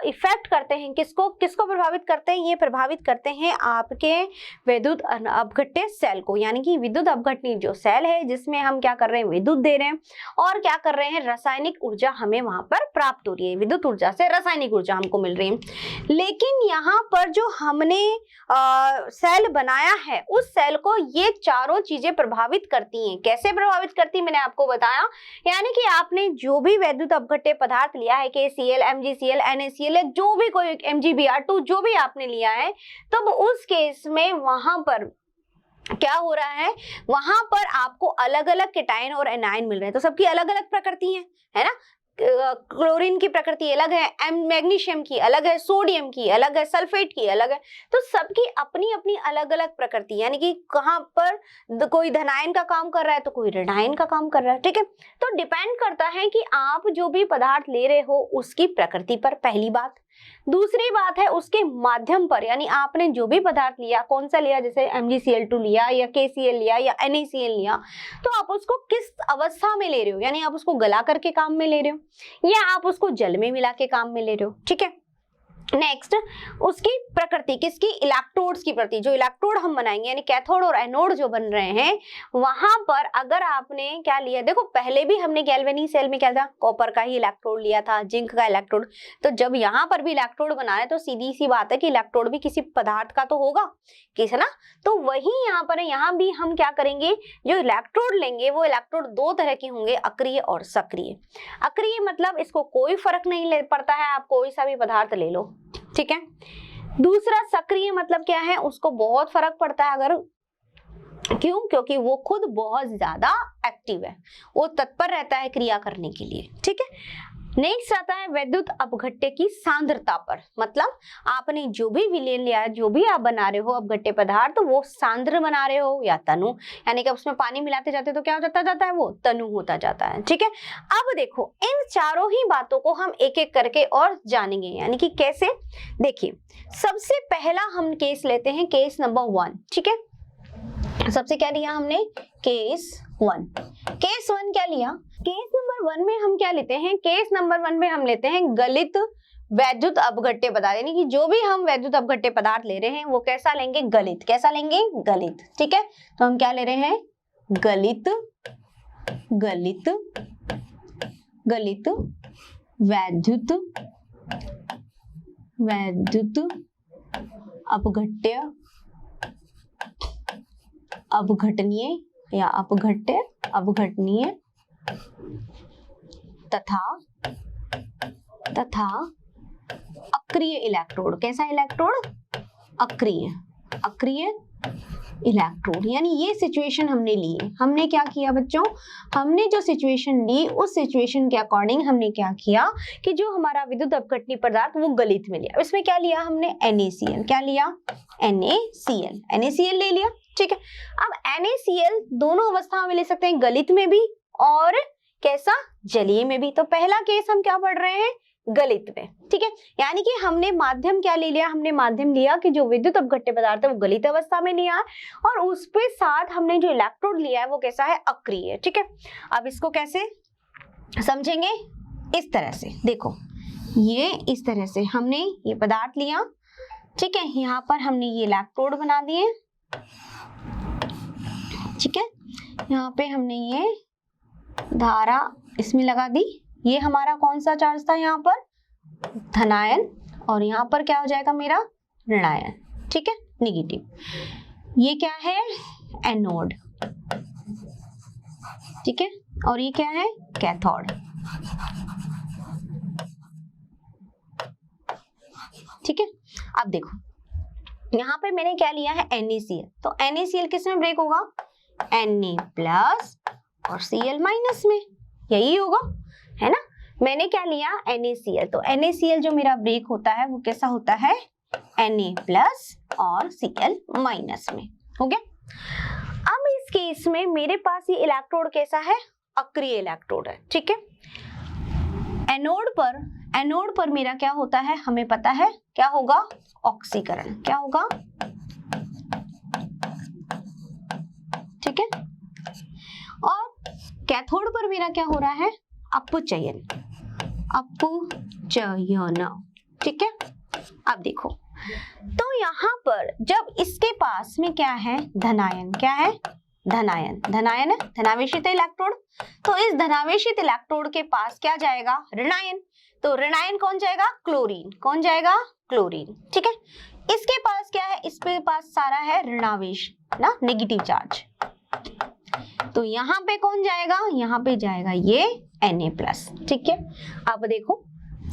इफेक्ट करते हैं, किसको प्रभावित करते हैं? ये प्रभावित करते हैं आपके विद्युत अपघट्य सेल को, यानी कि विद्युत अपघटनी जो सेल है जिसमें हम क्या कर रहे हैं? विद्युत दे रहे हैं, और क्या कर रहे हैं? रासायनिक ऊर्जा हमें वहां पर प्राप्त हो रही है, विद्युत ऊर्जा से रासायनिक ऊर्जा हमको मिल रही है। लेकिन यहाँ पर जो हमने सेल बनाया है, उस सेल को ये चारों चीजें प्रभावित करती हैं। कैसे प्रभावित करती है मैंने आपको बताया, यानी कि आपने जो भी वैद्युत अपघट्य पदार्थ लिया है, KCl, MgCl, NaCl, जो भी कोई MgBr2 जो भी आपने लिया है, तब उस केस में वहां पर क्या हो रहा है? वहां पर आपको अलग अलग केटायन और एनायन मिल रहे हैं। तो सबकी अलग अलग प्रकृति है ना। क्लोरीन की प्रकृति अलग है, मैग्नीशियम की अलग है, सोडियम की अलग है, सल्फेट की अलग है। तो सबकी अपनी अपनी अलग अलग प्रकृति, यानी कि कहाँ पर कोई धनायन का काम कर रहा है तो कोई ऋणायन का काम कर रहा है। ठीक है, तो डिपेंड करता है कि आप जो भी पदार्थ ले रहे हो उसकी प्रकृति पर, पहली बात। दूसरी बात है उसके माध्यम पर, यानी आपने जो भी पदार्थ लिया, कौन सा लिया, जैसे MgCl2 लिया या KCl लिया या NaCl लिया, तो आप उसको किस अवस्था में ले रहे हो, यानी आप उसको गला करके काम में ले रहे हो या आप उसको जल में मिला के काम में ले रहे हो। ठीक है, नेक्स्ट उसकी प्रकृति, किसकी? इलेक्ट्रोड्स की प्रकृति। जो इलेक्ट्रोड हम बनाएंगे यानी कैथोड और एनोड जो बन रहे हैं, वहां पर अगर आपने क्या लिया, देखो पहले भी हमने गैल्वेनी सेल में क्या था? कॉपर का ही इलेक्ट्रोड लिया था, जिंक का इलेक्ट्रोड। तो जब यहाँ पर भी इलेक्ट्रोड बना रहे तो सीधी सी बात है कि इलेक्ट्रोड भी किसी पदार्थ का तो होगा, किस ना। तो वही यहाँ पर है, यहाँ भी हम क्या करेंगे, जो इलेक्ट्रोड लेंगे वो इलेक्ट्रोड दो तरह के होंगे, अक्रिय और सक्रिय। अक्रिय मतलब इसको कोई फर्क नहीं पड़ता है, आप कोई सा भी पदार्थ ले लो, ठीक है। दूसरा सक्रिय मतलब क्या है, उसको बहुत फर्क पड़ता है अगर, क्यों, क्योंकि वो खुद बहुत ज्यादा एक्टिव है, वो तत्पर रहता है क्रिया करने के लिए, ठीक है। नेक्स्ट आता है विद्युत अपघट्य की सांद्रता पर, मतलब आपने जो भी विलयन लिया है, जो भी आप बना रहे हो अपघट्य पदार्थ, तो वो सांद्र बना रहे हो या तनु, यानी कि उसमें पानी मिलाते जाते तो क्या होता जाता है, वो तनु होता जाता है, ठीक है। अब देखो इन चारों ही बातों को हम एक एक करके और जानेंगे, यानी कि कैसे। देखिए सबसे पहला हम केस लेते हैं, केस नंबर 1, ठीक है। सबसे क्या लिया हमने, केस 1। केस 1 क्या लिया, केस नंबर 1 में हम क्या लेते हैं, केस नंबर 1 में हम लेते हैं गलित वैद्युत अपघट्य पदार्थ, यानी कि जो भी हम वैद्युत अपघट्य पदार्थ ले रहे हैं वो कैसा लेंगे, गलित। कैसा लेंगे, गलित, ठीक है। तो हम क्या ले रहे हैं, गलित गलित गलित वैद्युत अपघट्य अपघटनीय या अपघटनीय तथा अक्रिय इलेक्ट्रोड। कैसा इलेक्ट्रोड, अक्रिय इलेक्ट्रोड। यानी ये सिचुएशन हमने ली है। हमने क्या किया बच्चों, हमने जो सिचुएशन ली उस सिचुएशन के अकॉर्डिंग हमने क्या किया कि जो हमारा विद्युत अपघटनीय पदार्थ वो गलित में लिया। इसमें क्या लिया हमने, NaCl। क्या लिया, NaCl ले लिया, ठीक है। अब NaCl दोनों अवस्थाओं में ले सकते हैं, गलित में भी और कैसा, जलीय में भी। तो पहला केस हम क्या पढ़ रहे हैं, गलित में, ठीक है। यानी कि हमने माध्यम क्या ले लिया, हमने माध्यम लिया कि जो विद्युत अपघट्य पदार्थ है वो गलित अवस्था में लिया है, और उस पे साथ हमने जो इलेक्ट्रोड लिया है वो कैसा है, अक्रिय, ठीक है। अब इसको कैसे समझेंगे, इस तरह से देखो, ये इस तरह से हमने ये पदार्थ लिया, ठीक है। यहाँ पर हमने ये इलेक्ट्रोड बना दिए, ठीक है। यहाँ पे हमने ये धारा इसमें लगा दी, ये हमारा कौन सा चार्ज था, यहाँ पर धनायन, और यहाँ पर क्या हो जाएगा मेरा ऋणायन, ठीक है, निगेटिव। ये क्या है, एनोड, ठीक है, और ये क्या है, कैथोड, ठीक है। अब देखो यहाँ पे मैंने क्या लिया है, NaCl। तो NaCl किस में ब्रेक होगा, Na+ और Cl- में, यही होगा, है ना। मैंने क्या लिया, NaCl। तो NaCl जो मेरा ब्रेक होता है वो कैसा होता है, Na+ और Cl- में, हो गया। अब इस केस में मेरे पास ये इलेक्ट्रोड कैसा है, अक्रिय इलेक्ट्रोड है, ठीक है। एनोड पर मेरा क्या होता है, हमें पता है क्या होगा, ऑक्सीकरण। क्या होगा, ठीक है। और कैथोड पर मेरा क्या हो रहा है, अपचयन, ठीक है। अब देखो तो यहाँ पर जब इसके पास में क्या है, धनायन, क्या है, धनायन है, धनावेशित इलेक्ट्रोड। तो इस धनावेशित इलेक्ट्रोड के पास क्या जाएगा, ऋणायन। तो ऋणायन कौन जाएगा, क्लोरीन। कौन जाएगा, क्लोरीन, ठीक है। इसके पास क्या है, इसके पास सारा है ऋणावेश ना, नेगेटिव चार्ज। तो यहाँ पे कौन जाएगा, यहाँ पे जाएगा ये Na+, ठीक है। अब देखो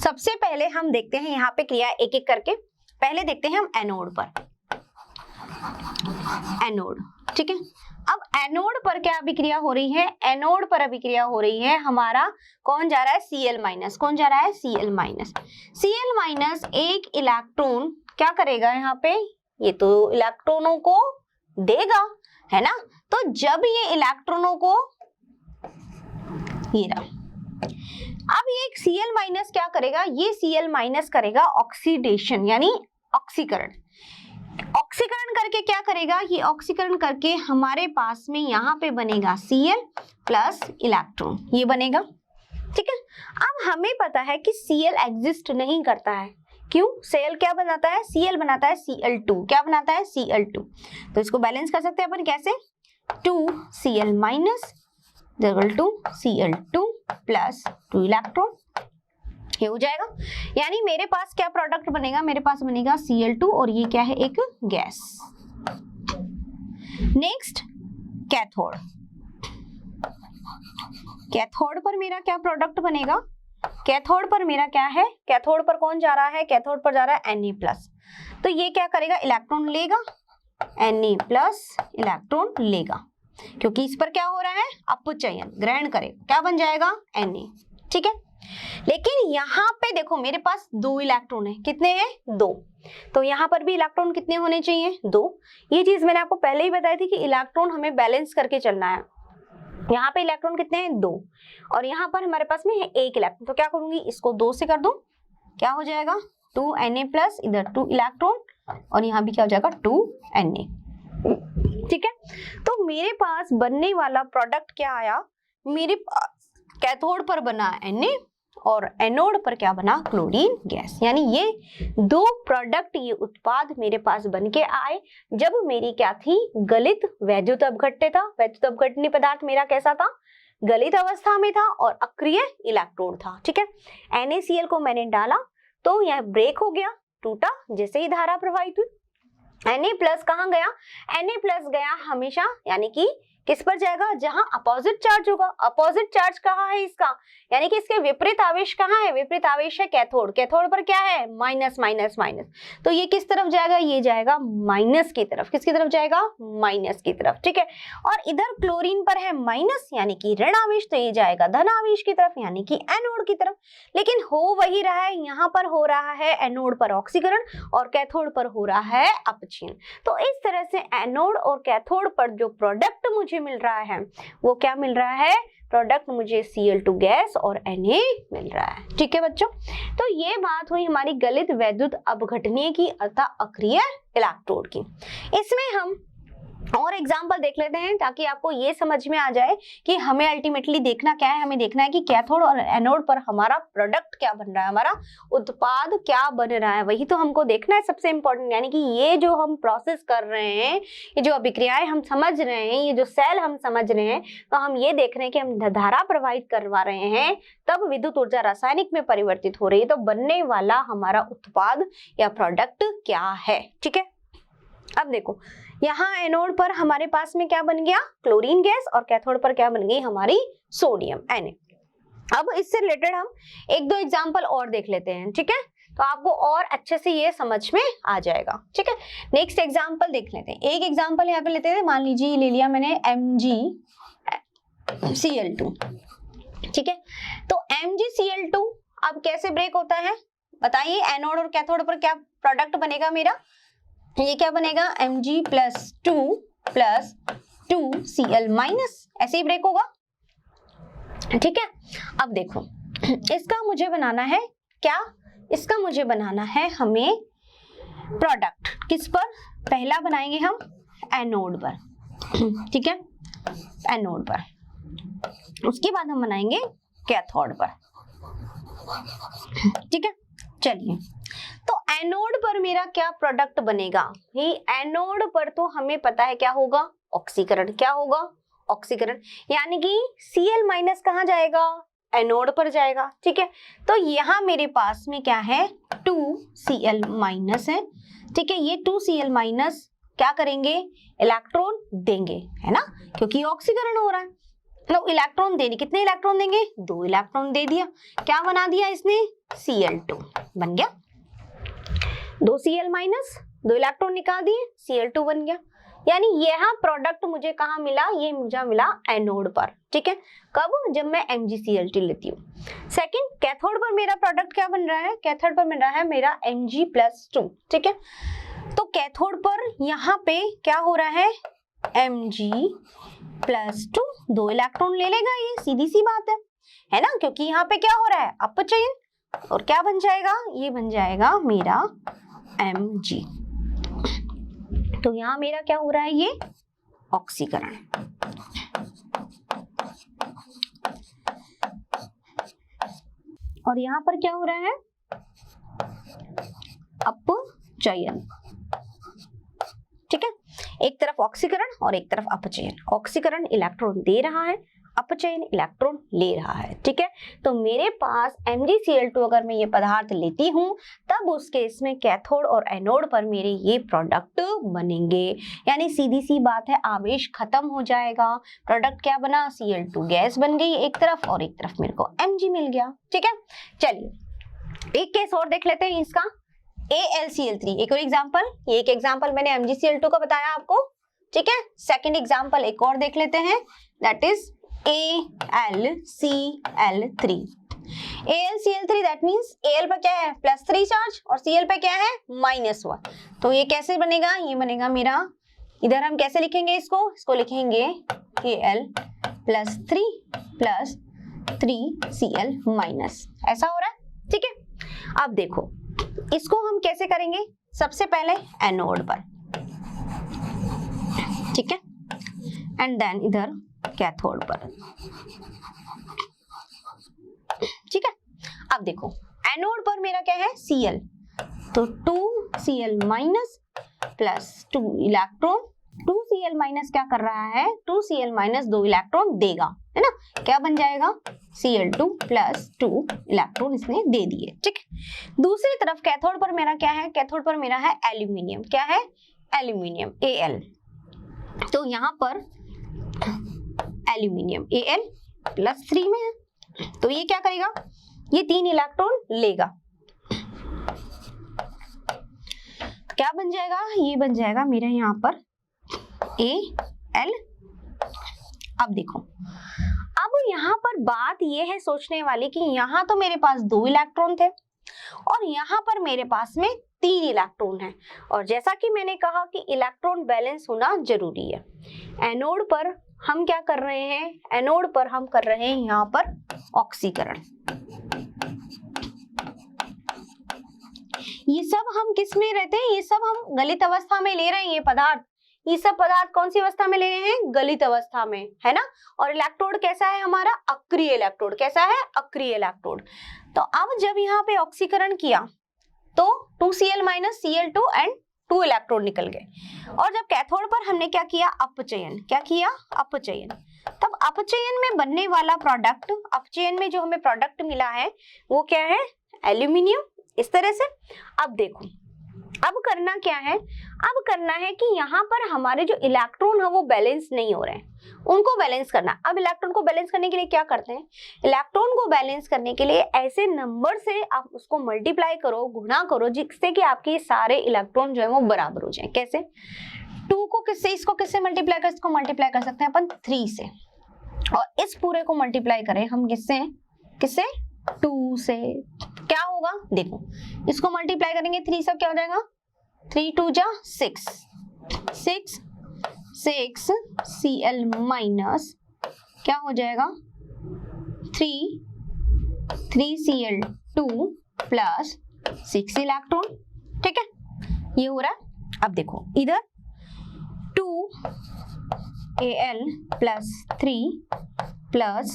सबसे पहले हम देखते हैं यहाँ पे क्रिया एक एक करके। पहले देखते हैं हम एनोड पर, एनोड, ठीक है। अब एनोड पर क्या अभिक्रिया हो रही है, एनोड पर अभिक्रिया हो रही है, हमारा कौन जा रहा है, Cl-। कौन जा रहा है, Cl-। Cl- एक इलेक्ट्रॉन क्या करेगा यहाँ पे, ये तो इलेक्ट्रॉनों को देगा, है ना। तो जब ये इलेक्ट्रॉनों को, ये रहा, अब ये Cl- क्या करेगा, ये Cl- करेगा ऑक्सीडेशन, यानी ऑक्सीकरण। ऑक्सीकरण करके क्या करेगा, ये ऑक्सीकरण करके हमारे पास में यहाँ पे बनेगा Cl+ इलेक्ट्रॉन, ये बनेगा, ठीक है। अब हमें पता है कि Cl एग्जिस्ट नहीं करता है, क्यों, Cl क्या बनाता है, Cl बनाता है Cl2। क्या बनाता है, Cl2। तो इसको बैलेंस कर सकते हैं अपन कैसे, 2Cl- Cl2 प्लस 2 इलेक्ट्रॉन, ये हो जाएगा। यानी मेरे पास क्या प्रोडक्ट बनेगा, मेरे पास बनेगा Cl2 और ये क्या है, एक गैस। नेक्स्ट कैथोड, कैथोड पर मेरा क्या प्रोडक्ट बनेगा, कैथोड पर मेरा क्या है, कैथोड पर कौन जा रहा है, कैथोड पर जा रहा है Na+। तो ये क्या करेगा, इलेक्ट्रॉन लेगा, Na+ इलेक्ट्रॉन लेगा, क्योंकि इस पर क्या हो रहा है, अपचयन, ग्रहण करेगा, क्या बन जाएगा, Na। ठीक है, लेकिन यहाँ पे देखो मेरे पास 2 इलेक्ट्रॉन है, कितने हैं, 2। तो यहाँ पर भी इलेक्ट्रॉन कितने होने चाहिए, 2। ये चीज मैंने आपको पहले ही बताई थी कि इलेक्ट्रॉन हमें बैलेंस करके चलना है। यहाँ पे इलेक्ट्रॉन कितने हैं, 2, और यहाँ पर हमारे पास में है 1 इलेक्ट्रॉन। तो क्या करूंगी, इसको 2 से कर दूं, क्या हो जाएगा, 2 Na+, इधर 2 इलेक्ट्रॉन, और यहाँ भी क्या हो जाएगा, 2 Na। ठीक है, तो मेरे पास बनने वाला प्रोडक्ट क्या आया, मेरे पास कैथोड पर बना Na और एनोड पर क्या बना, क्लोरीन गैस। यानी ये 2 प्रोडक्ट, ये उत्पाद मेरे पास बन के आए जब मेरी क्या थी, गलित वैद्युत अपघट्य था। वैद्युत अपघटनीय पदार्थ मेरा कैसा था, गलित अवस्था में था और अक्रिय इलेक्ट्रोड था। ठीक है, NaCl को मैंने डाला तो यह ब्रेक हो गया, टूटा, जैसे ही धारा प्रवाहित हुई। Na+ कहाँ गया, Na+ गया हमेशा यानी कि किस पर जाएगा, जहां अपोजिट चार्ज होगा। अपोजिट चार्ज कहाँ है इसका, यानी कि इसके विपरीत आवेश कहाँ है, विपरीत आवेश है कैथोड। कैथोड पर क्या है, माइनस माइनस माइनस, तो ये किस तरफ जाएगा, ये जाएगा माइनस की तरफ। किसकी तरफ जाएगा, माइनस की तरफ। ठीक है, और इधर क्लोरीन पर है माइनस यानी कि ऋण आवेश, तो ये जाएगा धन आवेश की तरफ यानी कि एनोड की तरफ। लेकिन हो वही रहा है, यहाँ पर हो रहा है एनोड पर ऑक्सीकरण और कैथोड पर हो रहा है अपचयन। तो इस तरह से एनोड और कैथोड पर जो प्रोडक्ट मुझे मिल रहा है वो क्या मिल रहा है, प्रोडक्ट मुझे Cl2 गैस और Na मिल रहा है। ठीक है बच्चों, तो ये बात हुई हमारी गलित वैद्युत अपघटनीय की अर्थात अक्रिय इलेक्ट्रोड की। इसमें हम और एग्जाम्पल देख लेते हैं ताकि आपको ये समझ में आ जाए कि हमें अल्टीमेटली देखना क्या है। हमें देखना है कि कैथोड और एनोड पर हमारा प्रोडक्ट क्या बन रहा है, हमारा उत्पाद क्या बन रहा है, वही तो हमको देखना है सबसे इंपॉर्टेंट। यानी कि ये जो हम प्रोसेस कर रहे हैं, ये जो अभिक्रियाएं हम समझ रहे हैं, ये जो सेल हम समझ रहे हैं, तो हम ये देख रहे हैं कि हम धारा प्रवाहित करवा रहे हैं, तब विद्युत ऊर्जा रासायनिक में परिवर्तित हो रही है, तो बनने वाला हमारा उत्पाद या प्रोडक्ट क्या है। ठीक है, अब देखो यहाँ एनोड पर हमारे पास में क्या बन गया, क्लोरीन गैस, और कैथोड पर क्या बन गई हमारी सोडियम Na। अब इससे रिलेटेड हम 1-2 एग्जांपल और देख लेते हैं। ठीक है, तो आपको और अच्छे से ये समझ में आ जाएगा। ठीक है, नेक्स्ट एग्जांपल देख लेते हैं। एक एग्जांपल यहाँ पे लेते हैं, मान लीजिए ले लिया मैंने MgCl2। ठीक है, तो MgCl2 अब कैसे ब्रेक होता है बताइए, एनोड और कैथोड पर क्या प्रोडक्ट बनेगा मेरा, ये क्या बनेगा, Mg+2+2Cl-, ऐसे ही ब्रेक होगा। ठीक है, अब देखो इसका मुझे बनाना है क्या, इसका मुझे बनाना है हमें प्रोडक्ट किस पर, पहला बनाएंगे हम एनोड पर। ठीक है, एनोड पर, उसके बाद हम बनाएंगे कैथोड पर। ठीक है, चलिए, तो एनोड पर मेरा क्या प्रोडक्ट बनेगा, ही एनोड पर तो हमें पता है क्या होगा, ऑक्सीकरण। क्या होगा, ऑक्सीकरण, यानी कि Cl- कहाँ जाएगा, एनोड पर जाएगा। ठीक है, तो यहाँ मेरे पास में क्या है, 2Cl- है। ठीक है, ये 2Cl- क्या करेंगे, इलेक्ट्रॉन देंगे, है ना, क्योंकि ऑक्सीकरण हो रहा है। तो इलेक्ट्रॉन देने, कितने इलेक्ट्रॉन देंगे, 2 इलेक्ट्रॉन दे दिया। क्या बना दिया इसने, Cl2 बन गया। 2Cl-, 2 इलेक्ट्रॉन निकाल दिए, Cl2 बन गया। यानी यह प्रोडक्ट मुझे कहाँ मिला, ये मुझे मिला एनोड पर। ठीक है, कब, जब मैं MgCl2 लेती हूँ। सेकंड, कैथोड पर मेरा प्रोडक्ट क्या बन रहा है, कैथोड पर बन रहा है मेरा Mg+2। ठीक है, तो कैथोड पर यहाँ पे क्या हो रहा है, Mg+2, 2 इलेक्ट्रॉन ले लेगा, ये सीधी सी बात है ना, क्योंकि यहाँ पे क्या हो रहा है, अपचयन, और क्या बन जाएगा, ये बन जाएगा मेरा Mg। तो यहाँ मेरा क्या हो रहा है, ये ऑक्सीकरण। और यहाँ पर क्या हो रहा है, अपचयन। ठीक है, एक तरफ ऑक्सीकरण और एक तरफ अपचयन। ऑक्सीकरण इलेक्ट्रॉन दे रहा है, अपचयन इलेक्ट्रॉन ले रहा है, ठीक है। तो मेरे पास MgCl2 अगर मैं ये पदार्थ लेती हूँ तब उस केस में कैथोड और एनोड पर मेरे ये प्रोडक्ट बनेंगे, यानी सीधी सी बात है, आवेश खत्म हो जाएगा। प्रोडक्ट क्या बना, Cl2 गैस बन गई एक तरफ और एक तरफ मेरे को Mg मिल गया, ठीक है। चलिए एक केस और देख लेते हैं इसका, AlCl3। एक और एग्जाम्पल, ये एक एग्जाम्पल मैंने MgCl2 का बताया आपको, ठीक है। सेकेंड एग्जाम्पल एक और देख लेते हैं, that is AlCl3। AlCl3 that means Al पर क्या है +3 चार्ज और Cl पे क्या है -1। तो ये कैसे बनेगा, ये बनेगा मेरा, इधर हम कैसे लिखेंगे इसको लिखेंगे Al +3 + 3Cl-। ऐसा हो रहा है, ठीक है। अब देखो इसको हम कैसे करेंगे, सबसे पहले एनोड पर, ठीक है, एंड देन इधर कैथोड पर, ठीक है। अब देखो एनोड पर मेरा क्या है Cl, तो 2Cl- + 2 इलेक्ट्रॉन, 2Cl- क्या कर रहा है, 2Cl- 2 इलेक्ट्रॉन देगा, है ना, क्या बन जाएगा Cl2 + 2 इलेक्ट्रॉन इसने दे दिए, ठीक है। दूसरी तरफ कैथोड पर मेरा क्या है, कैथोड पर मेरा है एल्यूमिनियम, क्या है एल्यूमिनियम Al, तो यहाँ पर एल्यूमिनियम Al +3 में है, तो ये क्या करेगा, ये 3 इलेक्ट्रॉन लेगा, क्या बन जाएगा, ये बन जाएगा मेरा यहाँ पर Al। अब देखो, अब यहाँ पर बात ये है सोचने वाली कि यहाँ तो मेरे पास 2 इलेक्ट्रॉन थे और यहाँ पर मेरे पास में 3 इलेक्ट्रॉन है, और जैसा कि मैंने कहा कि इलेक्ट्रॉन बैलेंस होना जरूरी है। एनोड पर हम क्या कर रहे हैं, एनोड पर हम कर रहे हैं यहाँ पर ऑक्सीकरण। ये सब हम किस में रहते हैं, ये सब हम गलित अवस्था में ले रहे हैं, ये पदार्थ, ये सब पदार्थ कौन सी अवस्था में ले रहे हैं, गलित अवस्था में, है ना। और इलेक्ट्रोड कैसा है हमारा, अक्रिय इलेक्ट्रोड, कैसा है अक्रिय इलेक्ट्रोड। तो अब जब यहाँ पे ऑक्सीकरण किया तो 2Cl- Cl2 एंड 2 इलेक्ट्रॉन निकल गए, और जब कैथोड पर हमने क्या किया, अपचयन, क्या किया अपचयन, तब अपचयन में बनने वाला प्रोडक्ट, अपचयन में जो हमें प्रोडक्ट मिला है वो क्या है एल्यूमिनियम, इस तरह से। अब देखो अब करना क्या है, अब करना है कि यहाँ पर हमारे जो इलेक्ट्रॉन है वो बैलेंस नहीं हो रहे हैं, उनको बैलेंस करना। अब इलेक्ट्रॉन को बैलेंस करने के लिए क्या करते हैं, इलेक्ट्रॉन को बैलेंस करने के लिए ऐसे नंबर से आप उसको मल्टीप्लाई करो, गुणा करो, जिससे कि आपके सारे इलेक्ट्रॉन जो है वो बराबर हो जाए। कैसे, 2 को किससे, इसको किससे मल्टीप्लाई कर, इसको मल्टीप्लाई कर सकते हैं अपन 3 से, और इस पूरे को मल्टीप्लाई करें हम किससे, किससे 2 से, क्या होगा देखो, इसको मल्टीप्लाई करेंगे 3 से, क्या हो जाएगा 3 2 जा 6, 6 Cl माइनस क्या हो जाएगा 3Cl2 प्लस 6 इलेक्ट्रॉन, ठीक है, ये हो रहा है। अब देखो इधर 2Al प्लस 3 प्लस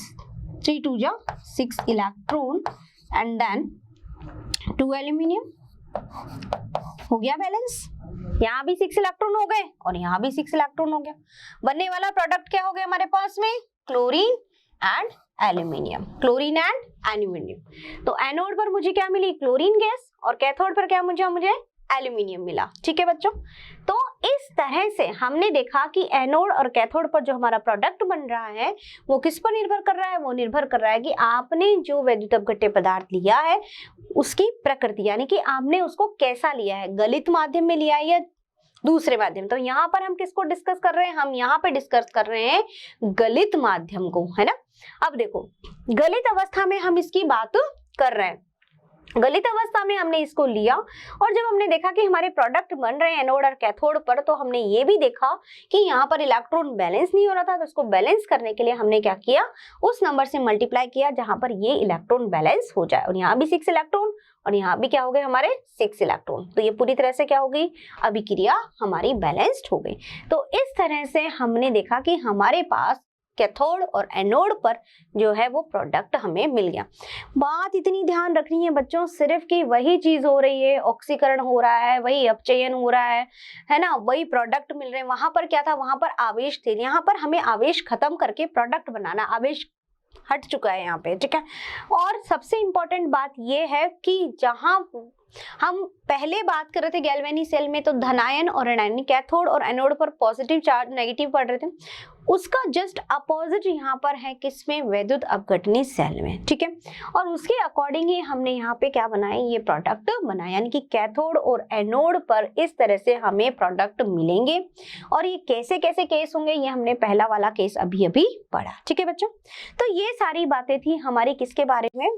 3 2 जा 6 इलेक्ट्रॉन एंड देन 2 एल्यूमिनियम, हो गया बैलेंस। यहाँ भी 6 इलेक्ट्रॉन हो गए और यहाँ भी 6 इलेक्ट्रॉन हो गया। बनने वाला प्रोडक्ट क्या हो गया हमारे पास में, chlorine and aluminium, chlorine and aluminium. तो एनोड पर मुझे क्या मिली, क्लोरीन गैस, और कैथोड पर क्या मुझे एल्यूमिनियम मिला, ठीक है बच्चों। तो इस तरह से हमने देखा कि एनोड और कैथोड पर जो हमारा प्रोडक्ट बन रहा है वो किस पर निर्भर कर रहा है, वो निर्भर कर रहा है कि आपने जो वैद्युत अपघट्य पदार्थ लिया है उसकी प्रकृति, यानी कि आपने उसको कैसा लिया है, गलित माध्यम में लिया है या दूसरे माध्यम। तो यहाँ पर हम किसको डिस्कस कर रहे हैं, हम यहाँ पे डिस्कस कर रहे हैं गलित माध्यम को, है ना। अब देखो गलित अवस्था में हम इसकी बात कर रहे हैं, गलित अवस्था में हमने इसको लिया और जब हमने देखा कि हमारे प्रोडक्ट बन रहे हैं एनोड और कैथोड पर, तो हमने ये भी देखा कि यहाँ पर इलेक्ट्रॉन बैलेंस नहीं हो रहा था, तो उसको बैलेंस करने के लिए हमने क्या किया, उस नंबर से मल्टीप्लाई किया जहां पर ये इलेक्ट्रॉन बैलेंस हो जाए, और यहाँ भी 6 इलेक्ट्रॉन और यहाँ भी क्या हो गए हमारे 6 इलेक्ट्रॉन। तो ये पूरी तरह से क्या हो गई, अभिक्रिया हमारी बैलेंस्ड हो गई। तो इस तरह से हमने देखा कि हमारे पास कैथोड और एनोड पर जो है वो प्रोडक्ट हमें मिल गया। बात इतनी ध्यान रखनी है बच्चों, सिर्फ कि वही चीज हो रही है, ऑक्सीकरण हो रहा है, वही अपचयन हो रहा है ना, वही प्रोडक्ट मिल रहे हैं। वहां पर क्या था, वहां पर आवेश थे, यहाँ पर हमें आवेश खत्म करके प्रोडक्ट बनाना, आवेश हट चुका है यहाँ पे, ठीक है। और सबसे इंपॉर्टेंट बात ये है कि जहां हम पहले बात कर रहे थे गैल्वेनी सेल में, तो धनायन और ऋणायन, कैथोड और एनोड पर पॉजिटिव चार्ज नेगेटिव पढ़ रहे थे, उसका जस्ट अपोजिट यहाँ पर है किसमें, वैद्युत अपघटनी सेल में, ठीक है। और उसके अकॉर्डिंग ही हमने यहाँ पे क्या बनाया, ये प्रोडक्ट बनाया, यानी कि कैथोड और एनोड पर इस तरह से हमें प्रोडक्ट मिलेंगे। और ये कैसे कैसे केस होंगे, ये हमने पहला वाला केस अभी अभी पढ़ा, ठीक है बच्चों। तो ये सारी बातें थी हमारी किसके बारे में,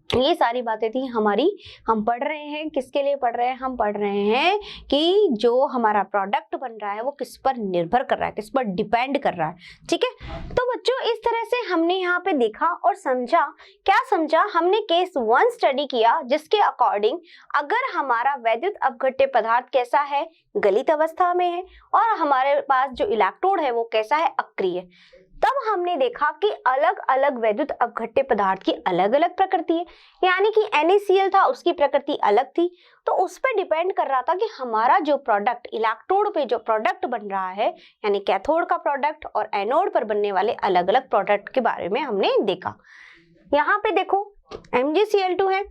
ये सारी बातें थी हमारी, हम पढ़ रहे हैं किसके लिए पढ़ रहे हैं, हम पढ़ रहे हैं कि जो हमारा प्रोडक्ट बन रहा है वो किस पर निर्भर कर रहा है, किस पर डिपेंड कर रहा है, ठीक है। तो बच्चों इस तरह से हमने यहाँ पे देखा और समझा। क्या समझा, हमने केस 1 स्टडी किया जिसके अकॉर्डिंग अगर हमारा वैद्युत अपघट्य पदार्थ कैसा है, गलित अवस्था में है, और हमारे पास जो इलेक्ट्रोड है वो कैसा है, अक्रिय। तब हमने देखा कि अलग अलग वैद्युत अपघट्य पदार्थ की अलग अलग प्रकृति है, यानी कि NaCl था उसकी प्रकृति अलग थी, तो उस पर डिपेंड कर रहा था कि हमारा जो प्रोडक्ट इलेक्ट्रोड पे जो प्रोडक्ट बन रहा है, यानी कैथोड का प्रोडक्ट और एनोड पर बनने वाले अलग अलग प्रोडक्ट के बारे में हमने देखा। यहाँ पे देखो MgCl2 है,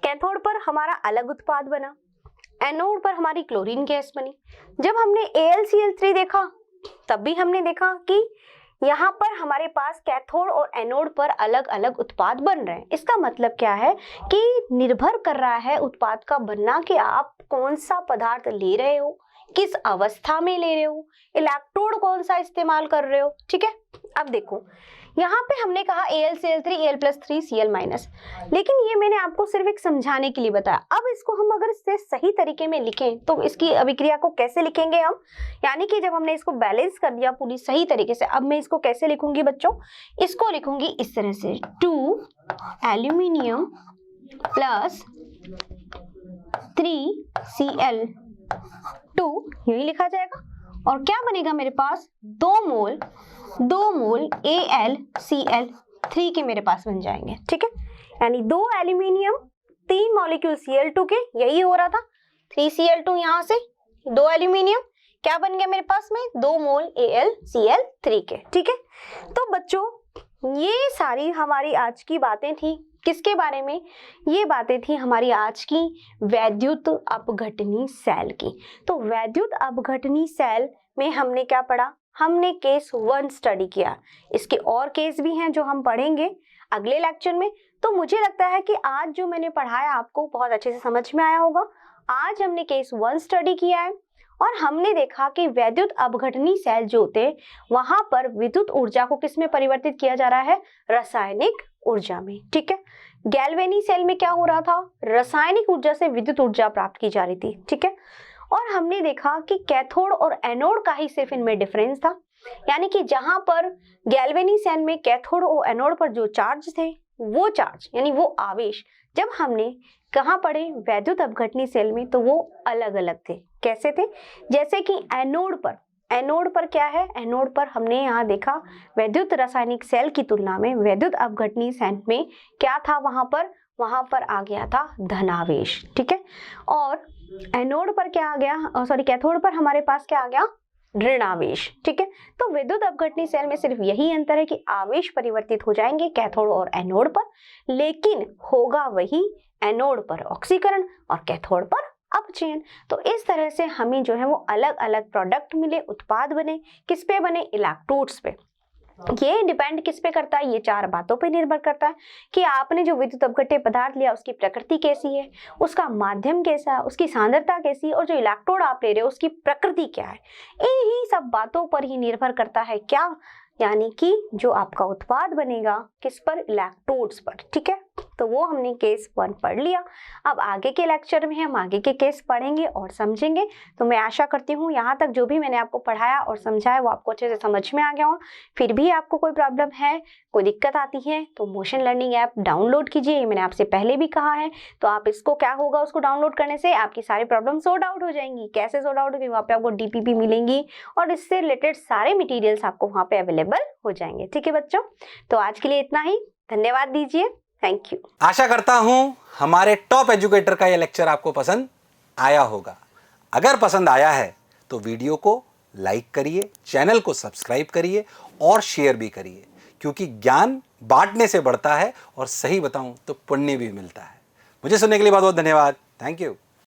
कैथोड पर हमारा अलग उत्पाद बना, एनोड पर हमारी क्लोरीन गैस बनी। जब हमने AlCl3 देखा तब भी हमने देखा कि यहाँ पर हमारे पास कैथोड और एनोड पर अलग अलग उत्पाद बन रहे हैं। इसका मतलब क्या है कि निर्भर कर रहा है उत्पाद का बनना कि आप कौन सा पदार्थ ले रहे हो, किस अवस्था में ले रहे हो, इलेक्ट्रोड कौन सा इस्तेमाल कर रहे हो, ठीक है। अब देखो यहाँ पे हमने कहा AlCl3 Al+3 Cl-, लेकिन ये मैंने आपको सिर्फ एक समझाने के लिए बताया। अब इसको हम अगर इससे सही तरीके में लिखें तो इसकी अभिक्रिया को कैसे लिखेंगे हम, यानी कि जब हमने इसको बैलेंस कर दिया पूरी सही तरीके से, अब मैं इसको कैसे लिखूंगी बच्चों, इसको लिखूंगी इस तरह से 2 एल्यूमिनियम प्लस 3 Cl2, यही लिखा जाएगा। और क्या बनेगा मेरे पास, 2 मोल AlCl3 के मेरे पास बन जाएंगे, ठीक है। यानी 2 एल्यूमिनियम 3 मॉलिक्यूल Cl2 के, यही हो रहा था, 3 Cl2 यहाँ से 2 एल्यूमिनियम, क्या बन गया मेरे पास में, 2 मोल AlCl3 के, ठीक है। तो बच्चों ये सारी हमारी आज की बातें थी, किसके बारे में, ये बातें थी हमारी आज की वैद्युत अपघटनी सेल की। तो वैद्युत अपघटनी सेल में हमने क्या पढ़ा, हमने केस 1 स्टडी किया। इसके और केस भी हैं जो हम पढ़ेंगे अगले लेक्चर में। तो मुझे लगता है कि आज जो मैंने पढ़ाया आपको बहुत अच्छे से समझ में आया होगा। आज हमने केस 1 स्टडी किया है और हमने देखा कि वैद्युत अपघटनी सेल जो होते हैं वहां पर विद्युत ऊर्जा को किस में परिवर्तित किया जा रहा है, रासायनिक ऊर्जा में, ठीक है। गैल्वेनी सेल में क्या हो रहा था, रासायनिक ऊर्जा से विद्युत ऊर्जा प्राप्त की जा रही थी, ठीक है। और हमने देखा कि कैथोड और एनोड का ही सिर्फ इनमें डिफरेंस था, यानी कि जहां पर गैल्वेनी सेल में कैथोड और एनोड पर जो चार्ज थे, वो चार्ज यानी वो आवेश जब हमने कहाँ पढ़े, वैद्युत अपघटनी सेल में, तो वो अलग अलग थे। कैसे थे, जैसे कि एनोड पर क्या है, एनोड पर हमने यहाँ देखा वैद्युत रासायनिक सेल की तुलना में वैद्युत अपघटनी सेल में क्या था, वहां पर आ गया था धनावेश, ठीक है। और एनोड पर क्या आ गया, कैथोड पर हमारे पास क्या आ गया, ऋणावेश, ठीक है। तो विद्युत अपघटनी सेल में सिर्फ यही अंतर है कि आवेश परिवर्तित हो जाएंगे कैथोड और एनोड पर, लेकिन होगा वही, एनोड पर ऑक्सीकरण और कैथोड पर अपचयन। तो इस तरह से हमें जो है वो अलग अलग प्रोडक्ट मिले, उत्पाद बने, किस पे बने, इलेक्ट्रोड्स पे। ये डिपेंड किस पे करता है, ये 4 बातों पे निर्भर करता है कि आपने जो विद्युत अपघट्य पदार्थ लिया उसकी प्रकृति कैसी है, उसका माध्यम कैसा है, उसकी सांद्रता कैसी है, और जो इलेक्ट्रोड आप ले रहे हो उसकी प्रकृति क्या है। इन्हीं सब बातों पर ही निर्भर करता है क्या, यानी कि जो आपका उत्पाद बनेगा किस पर, इलेक्ट्रोड्स पर, ठीक है। तो वो हमने केस 1 पढ़ लिया। अब आगे के लेक्चर में हम आगे के केस पढ़ेंगे और समझेंगे। तो मैं आशा करती हूँ यहाँ तक जो भी मैंने आपको पढ़ाया और समझाया वो आपको अच्छे से समझ में आ गया हो। फिर भी आपको कोई प्रॉब्लम है, कोई दिक्कत आती है तो मोशन लर्निंग ऐप डाउनलोड कीजिए। ये मैंने आपसे पहले भी कहा है। तो आप इसको क्या होगा, उसको डाउनलोड करने से आपकी सारी प्रॉब्लम सॉर्ट आउट हो जाएंगी। कैसे सॉर्ट आउट होगी, वहाँ पे आपको डीपीपी मिलेंगी और इससे रिलेटेड सारे मटेरियल्स आपको वहाँ पे अवेलेबल हो जाएंगे। ठीक है बच्चों, तो आज के लिए इतना ही। धन्यवाद दीजिए। Thank you. आशा करता हूं हमारे टॉप एजुकेटर का यह लेक्चर आपको पसंद आया होगा। अगर पसंद आया है तो वीडियो को लाइक करिए, चैनल को सब्सक्राइब करिए और शेयर भी करिए, क्योंकि ज्ञान बांटने से बढ़ता है और सही बताऊं तो पुण्य भी मिलता है। मुझे सुनने के लिए बहुत बहुत धन्यवाद। Thank you.